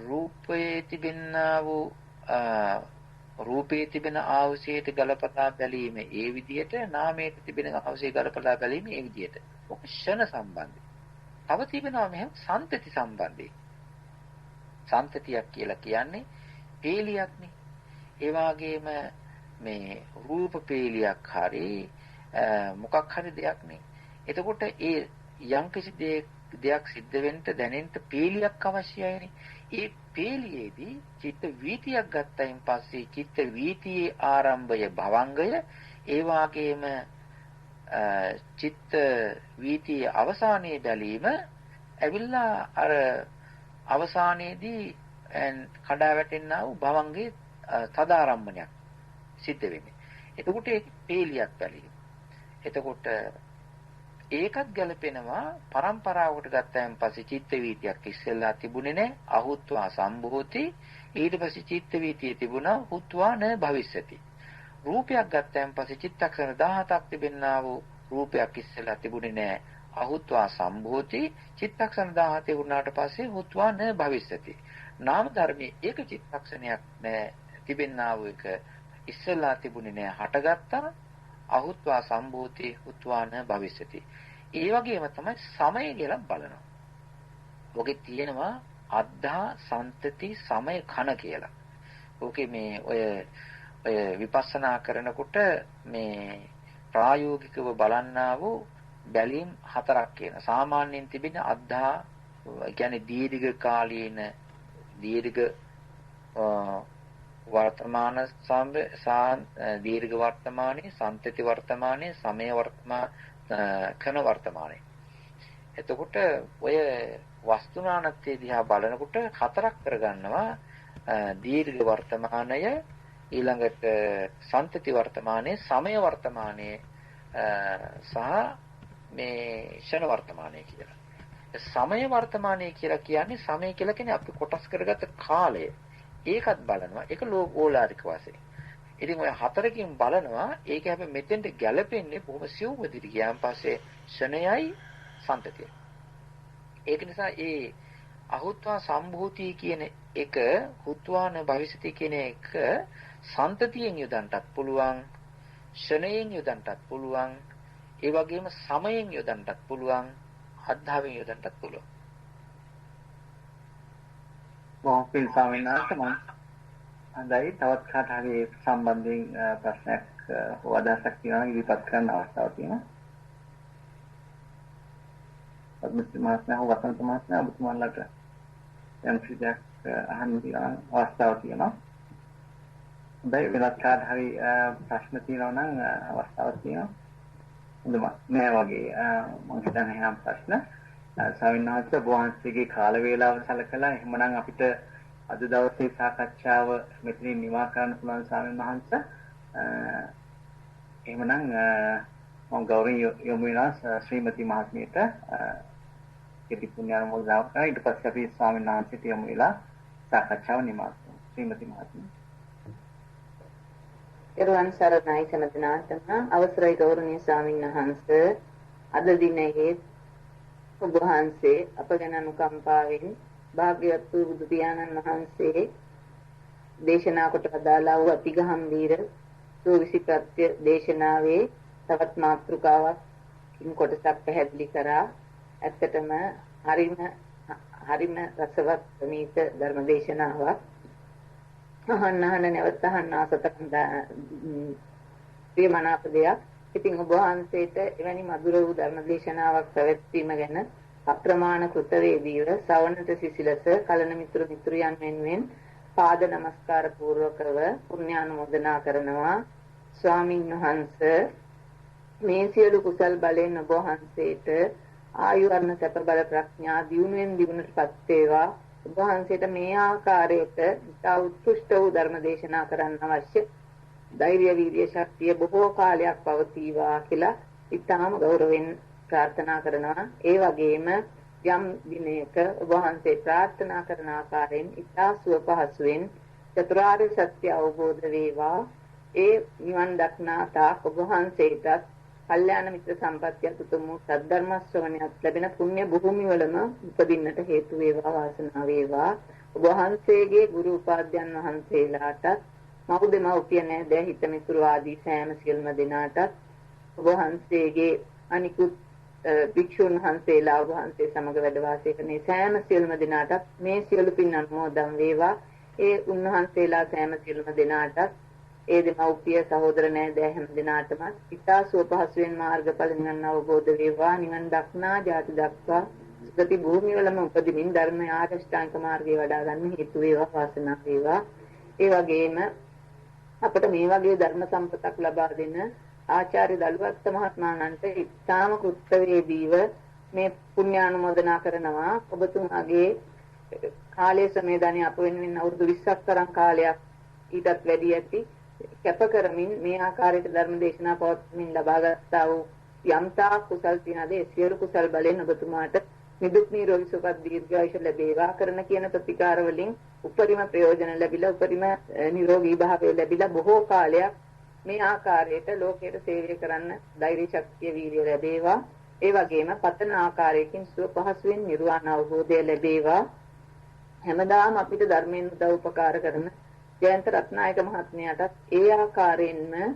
රූපයේ තිබෙනා වූ රූපයේ තිබෙන ආවශයට ගලපලා බැලීම ඒ විදිහට, නාමයේ තිබෙන ආවශය ගලපලා බැලීම ඒ විදිහට. ඔක ෂණ සම්බන්ධයි. තව තිබෙනවා මෙහෙම සන්තති සම්බන්ධයි. සන්තතියක් කියලා කියන්නේ පේලියක්නේ. ඒ වගේම මේ රූප පේලියක් හරි මොකක් හරි දෙයක් නේ. එතකොට ඒ යම්කිසි දෙයක් සිද්ධ වෙන්න දැනෙන්න පේලියක් අවශ්‍යයිනේ. ඒ පේලියේදී චිත්ත වීතියක් ගත්තයින් පස්සේ චිත්ත වීතියේ ආරම්භය භවංගය, ඒ වගේම චිත්ත වීතියේ අවසානයේ බැලීම ඇවිල්ලා අර අවසානයේදී කඩා වැටෙනා වූ භවංගයේ තදාරම්භණයක් සිද්ධ වෙන්නේ. එතකොට ඒක පේලියක් බැලීම. එතකොට ඒකත් ගැලපෙනවා પરම්පරාවකට ගත්තාන් පස්සේ චිත්ත වීතියක් ඉස්සෙල්ලා තිබුණේ නැහැ. අහුත්වා සම්භූති. ඊට පස්සේ චිත්ත වීතිය තිබුණා හුත්වා න භවිස්සති. රූපයක් ගත්තාන් පස්සේ චිත්තක්ෂණ 17ක් තිබෙනා වූ රූපයක් ඉස්සෙල්ලා තිබුණේ නැහැ. අහුත්වා සම්භූති. චිත්තක්ෂණ 17 වුණාට පස්සේ හුත්වා න භවිස්සති. නාම ධර්මයේ එක චිත්තක්ෂණයක් නැහැ තිබෙනා වූ එක ඉස්සෙල්ලා තිබුණේ නැහැ හටගත්තා. අහුත්වා සම්භූති හුත්වාන භවිස්සති. ඒ වගේම තමයි සමය කියලා බලනවා. ඔකේ තියෙනවා අද්ධා සන්තති සමය කන කියලා. ඕකේ මේ ඔය විපස්සනා කරනකොට මේ ප්‍රායෝගිකව බලන්නා වූ බැලීම් 4ක් කියන. සාමාන්‍යයෙන් තිබෙන අද්ධා කියන්නේ දීර්ඝ වර්තමාන දීර්ඝ වර්තමානයේ සම්තති වර්තමානයේ සමය කන වර්තමානයේ. එතකොට ඔය වස්තුනානත්ය දිහා බලනකොට 4ක් කරගන්නවා. දීර්ඝ වර්තමානය, ඊළඟට සම්තති වර්තමානයේ, සමය වර්තමානයේ සහ මේ ෂණ වර්තමානයේ කියලා. සමය වර්තමානයේ කියලා කියන්නේ සමය කියලා කියන්නේ අපි කොටස් කරගත්ත කාලය. ඒකත් බලනවා. ඒක ඕලාරික වශයෙන්. ඉතින් ඔය 4කින් බලනවා. ඒක හැබැයි මෙතෙන්ට ගැලපෙන්නේ බොහොම සියුම් විදිහට ගියාන් පස්සේ ෂණයයි සම්තතියයි. ඒක නිසා ඒ අහුත්වා සම්භූති කියන එක හුත්වාන භවිෂති කියන එක සම්තතියෙන් යොදන්නටත් පුළුවන්, ෂණයෙන් යොදන්නටත් පුළුවන්, ඒ වගේම සමයෙන් යොදන්නටත් පුළුවන්, අද්ධාවෙන් යොදන්නටත් පුළුවන්. මොහොතින් ස්වාමීන් වහන්සේ මම හඳයි තවත් කාට හරි සම්බන්ධයෙන් ප්‍රශ්නයක් හෝ අදහසක් තියෙනවා නම් ඉදිරිපත් කරන්න අවස්ථාවක් තියෙනවා. අත්මිත් මාස්නා හෝ වසන්ත මාස්නා ඔබතුමාලට යම් කිසියක් අහන්න තියෙන අවස්ථාවක් තියෙනවා. හොඳයි වෙනත් කාට හරි ප්‍රශ්න තියෙනවා නම් අවස්ථාවක් තියෙනවා. හොඳයි මේ වගේ මම හිතන්නේ නම් ප්‍රශ්න ස්වාමීන් වහන්සේ වහන්සේගේ කාල වේලාව සැලකලා එහෙමනම් අපිට අද දවසේ සාකච්ඡාව මෙතනින් නිමා කරන්න පුළුවන් ස්වාමීන් වහන්සේ. එහෙමනම් මම ගෞරවයෙන් යොමු වෙනවා ශ්‍රීමති මහත්මියට කෙටි පුණ්‍යානුමෝදනාව කරා. ඊට පස්සේ අපි ස්වාමීන් වහන්සේට යොමු වෙලා සාකච්ඡාව නිමා කරමු. ශ්‍රීමති මහත්මිය. එරුවන් සරණයි සමදනාතම අවසරයි ගෞරවනීය ස්වාමීන් වහන්සේ. අද දිනයේ ඔබ වහන්සේ අප ගැන අනුකම්පාවෙන් භාග්‍යවත් වූ බුදු පියාණන් වහන්සේ දේශනා කොට වදාළා වූ අතිගම්භීර සූවිසි ප්‍රත්‍ය දේශනාවේ තවත් මාතෘකාවක් කොටසක් පැහැදිලි කරා. ඇත්තටම හරිම රසවත් ප්‍රණීත ධර්ම දේශනාවක්. අහන්න නැවත අහන්න ආසතකම් ප්‍රියමනාප දෙයක්. ඉතින් ඔබ වහන්සේට එවැනි මధుර වූ ධර්ම දේශනාවක් පැවැත්වීම ගැන අප්‍රමාණ කෘතවේදීව සවනට සිසිලස කලන මිතුරියන් වෙනුවෙන් පාද නමස්කාර පූර්වකව පුණ්‍යානුමෝදනා කරනවා. ස්වාමීන් වහන්සේ මේ සියලු කුසල් බලෙන් ඔබ වහන්සේට ආයු වර්ණ සැප බල ප්‍රඥා දියුණුවෙන් දියුණුවටපත් වේවා. ඔබ වහන්සේට මේ ආකාරයට ඉතා උත්කෘෂ්ට වූ ධර්ම දේශනා කරන්න අවශ්‍ය ධෛර්ය වීර්ය ශක්තිය බොහෝ කාලයක් පවතිවා කියලා ඉතාම ගෞරවයෙන් ප්‍රාර්ථනා කරනවා. ඒ වගේම යම් දිනයක ඔබ වහන්සේ ප්‍රාර්ථනා කරන ආකාරයෙන් ඉතා සුව පහසුවෙන් චතුරාර්ය සත්‍ය අවබෝධ වේවා. ඒ නිවන් දක්නා තාක් ඔබ වහන්සේටත් කල්යාණ මිත්‍ර සම්පත්තිය උතුම් සද්ධර්ම ශ්‍රවණයක් ලැබෙන පුණ්‍ය භූමිවලම උපදින්නට හේතු වේවා වාසනාව වේවා. ඔබ වහන්සේගේ ගුරු උපාධ්‍යයන් වහන්සේලාටත් මව්දෙමව්පිය නෑදෑ හිත මිතුරු ආදී සෑම සියලුම දෙනාටත් ඔබ වහන්සේගේ අනිකුත් භික්ෂුන් වහන්සේලා ඔබ වහන්සේ සමග වැඩ වාසය කරන සෑම සියලුම දෙනාටත් මේ සියලු පින් අනුමෝදන් වේවා. ඒ උන්වහන්සේලා සෑම සියලුම දෙනාටත් ඒ දෙමව්පිය සහෝදර නෑදෑ හැම දෙනාටම ඉතා සුව පහසුවෙන් මාර්ගඵල නිවන් අවබෝධ වේවා. නිවන් දක්නා ජාති දක්වා සුගති භූමිවලම උපදිමින් ධර්ම ආරෂ්ඨාංග මාර්ගයේ වඩා ගන්න හේතු වේවා වාසනාව වේවා. ඒ වගේම අපට මේ වගේ ධර්ම සම්පතක් ලබා දෙන ආචාර්ය දලුවත් මහත්මයාණන්ට ඉතාම කෘතවේදීව මේ පුණ්‍යානුමෝදනා කරනවා. ඔබතුමාගේ කාලයේ සමේදානිය අප වෙනුවෙන් අවුරුදු 20ක් තරම් කාලයක් ඊටත් වැඩි ඇති කැප කරමින් මේ ආකාරයට ධර්ම දේශනා පවත්වමින් ලබාගත්තා වූ යම්තා කුසල් තියනද ඒ සියලු කුසල් බලෙන් ඔබතුමාට නිදුක් නිරෝගී සුවපත් දීර්ඝායුෂ ලැබේවා කරන කියන ප්‍රතිකාර වලින් උපරිම ප්‍රයෝජන ලැබිලා උපරිම නිරෝගී භාවය ලැබිලා බොහෝ කාලයක් මේ ආකාරයට ලෝකයට සේවය කරන්න ධෛර්ය ශක්තිය වීර්යය ලැබේවා. ඒ වගේම පතන ආකාරයකින් සුව පහසුවෙන් නිර්වාණ අවබෝධය ලැබේවා. හැමදාම අපිට ධර්මයෙන් උදව් උපකාර කරන ජයන්ත රත්නායක මහත්මයාටත් ඒ ආකාරයෙන්ම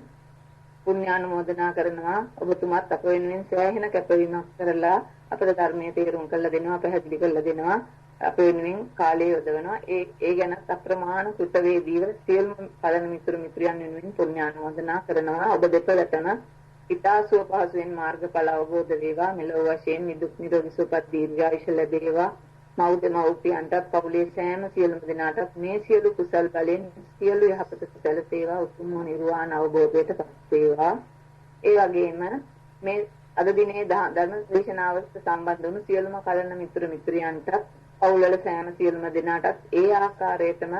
පුණ්‍යානුමෝදනා කරනවා. ඔබතුමාත් අප වෙනුවෙන් සෑහෙන කැපවීමක් කරලා අපේ ධර්මයේ තේරුම් කරලා දෙනවා, පැහැදිලි කරලා දෙනවා. අප වෙනුවෙන් කාලය යොදවනවා. ඒ ගැන අප්‍රමාණ කෘතවේදීව සියලුම පළන මිතුරු මිත්‍රයන් වෙනුවෙන් පුණ්‍යානුමෝදනා කරනවා. ඔබ දෙපළටම ඊතාසුව පහසුවෙන් මාර්ගඵල අවබෝධ වේවා. මෙලොව වශයෙන් නිදුක් නිරෝගී සුවපත් දීර්ඝායුෂ ලැබේවා. මව්පියන්ටත් පවුලේ සෑම සියලුම දෙනාටත් මේ සියලු කුසල් බලෙන් සියලු යහපත සැලසේවා. උතුම් නිර්වාණ අවබෝධයට පත් වේවා. ඒ වගේම මේ අද දිනේ ධර්ම දේශනාවට සම්බන්ධ වුණු සියලුම කලන මිතුරු මිත්‍රයන්ටත් පවුල්වල සෑම සියලුම දෙනාටත් ඒ ආකාරයටම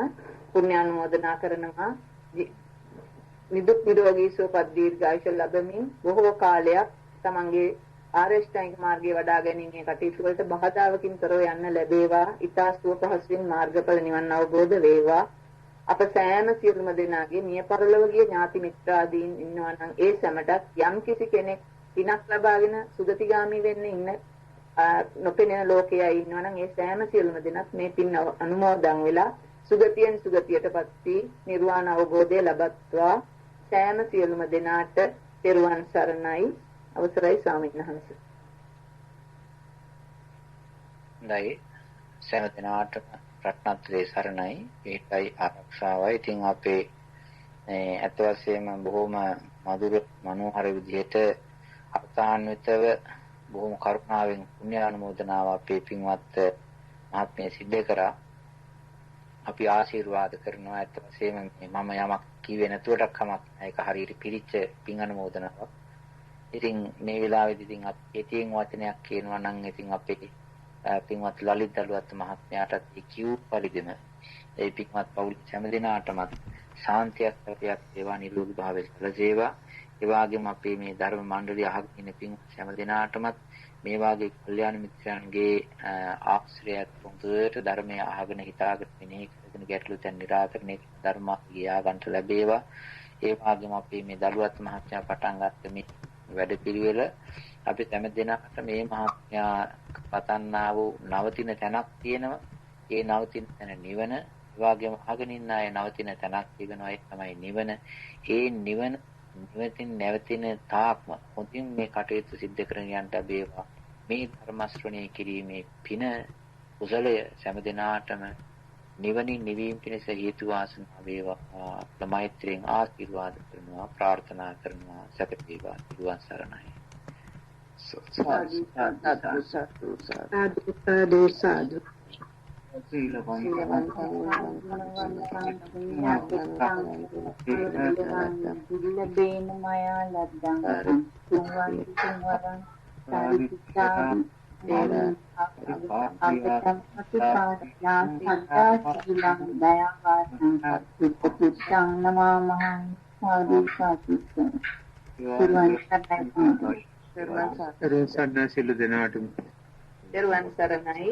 පුණ්‍යානුමෝදනා කරනවා. නිදුක් නිරෝගී සුවපත් දීර්ඝායුෂ ලැබමින් බොහෝ කාලයක් තමන්ගේ ආරෂ්ඨාංගික මාර්ගයේ වඩා ගැනීමේ කටයුතු වලට බාධාවකින් තොරව යන්න ලැබේවා. ඊතාසුව පහසුවෙන් මාර්ගඵල නිවන් අවබෝධ වේවා. අප සෑම සියලුම දෙනාගේ මිය පරලොවගේ ඥාති මිත්‍රාදීන් ඉන්නවා නම් ඒ සැමටත් යම් කිසි කෙනෙක් පිනක් ලබාගෙන සුගතිගාමි වෙන්න ඉන්න නොපෙනෙන ලෝකයේ ඉන්නවා නම් ඒ සෑම සියලුම දෙනාත් මේ පින් අනුමෝදන් වෙලා සුගතියෙන් සුගතියටපත් වී නිර්වාණ අවබෝධය ලබත්වා. සෑම සියලුම දෙනාට තෙරුවන් සරණයි. අවසරයි ස්වාමීන් වහන්සේ. හොඳයි. සෑම දිනාටම රත්නත්‍රේ සරණයි. ඒකයි ආරක්ෂාවයි. ඉතින් අපේ අත වශයෙන්ම බොහොම මధుර මනෝහර විදිහට අර්ථාන්විතව බොහොම කරුණාවෙන් පුණ්‍යානුමෝදනාව අපේ පින්වත් මහත්මිය සිද්ධ කරා. අපි ආශිර්වාද කරනවා. අත වශයෙන්ම මම යමක් කිව්වේ නැතුවට කමක් නැහැ. ඒක හරියට පිරිච්ච පින් අනුමෝදනාවක්. ඉතින් මේ වෙලාවේදී ඉතින් ඇතියෙන් වචනයක් කියනවා නම් ඉතින් අපේ පින්වත් ලලිත් දලුවත් මහත්මයාටත් කිව් පරිදිම ඒ පින්වත් පවුල් හැම දිනාටමත් ශාන්තියක් සැපයක් වේවා, නිරෝගී භාවය ලැබේවා. ඒ වගේම අපේ මේ ධර්ම මණ්ඩලිය අහගෙන ඉන්න පින්වත් හැම දිනාටමත් මේ වාගේ කල්යාණ මිත්‍රයන්ගේ ආශ්‍රයයත් හොඳට ධර්මය අහගෙන හිතාගෙන මෙනෙහි කරගෙන ගැටලු දැන් निराකරණය ධර්මාර්ගය ආගන්ට ලැබේවා. ඒ වගේම අපේ මේ දලුවත් මහත්මයා පටන් ගත්ත මේ වැඩපිළිවෙල අපි හැම දිනකට මේ මහත්මයා පතන්නා වූ නවතින තැනක් තියෙනවා. ඒ නවතින තැන නිවන. ඒ වගේම අහගෙන ඉන්න අය නවතින තැනක් තියෙනවා. ඒ තමයි නිවන. ඒ නිවන නැවතින තාක්ම හොඳින් මේ කටයුතු සිද්ධ කරගෙන යන්න ලැබේවා. මේ ධර්ම ශ්‍රවණය කිරීමේ පින කුසලය හැම දිනාටම නිවනින් නිවීම පිණිස හේතු වාසනා වේවා. මෛත්‍රියෙන් ආශිර්වාද කරනවා, ප්‍රාර්ථනා කරනවා. සැප වේවා. නිවන් සරණයි. සාදු සරණ සිළු දෙනාටම තෙරුවන් සරණයි.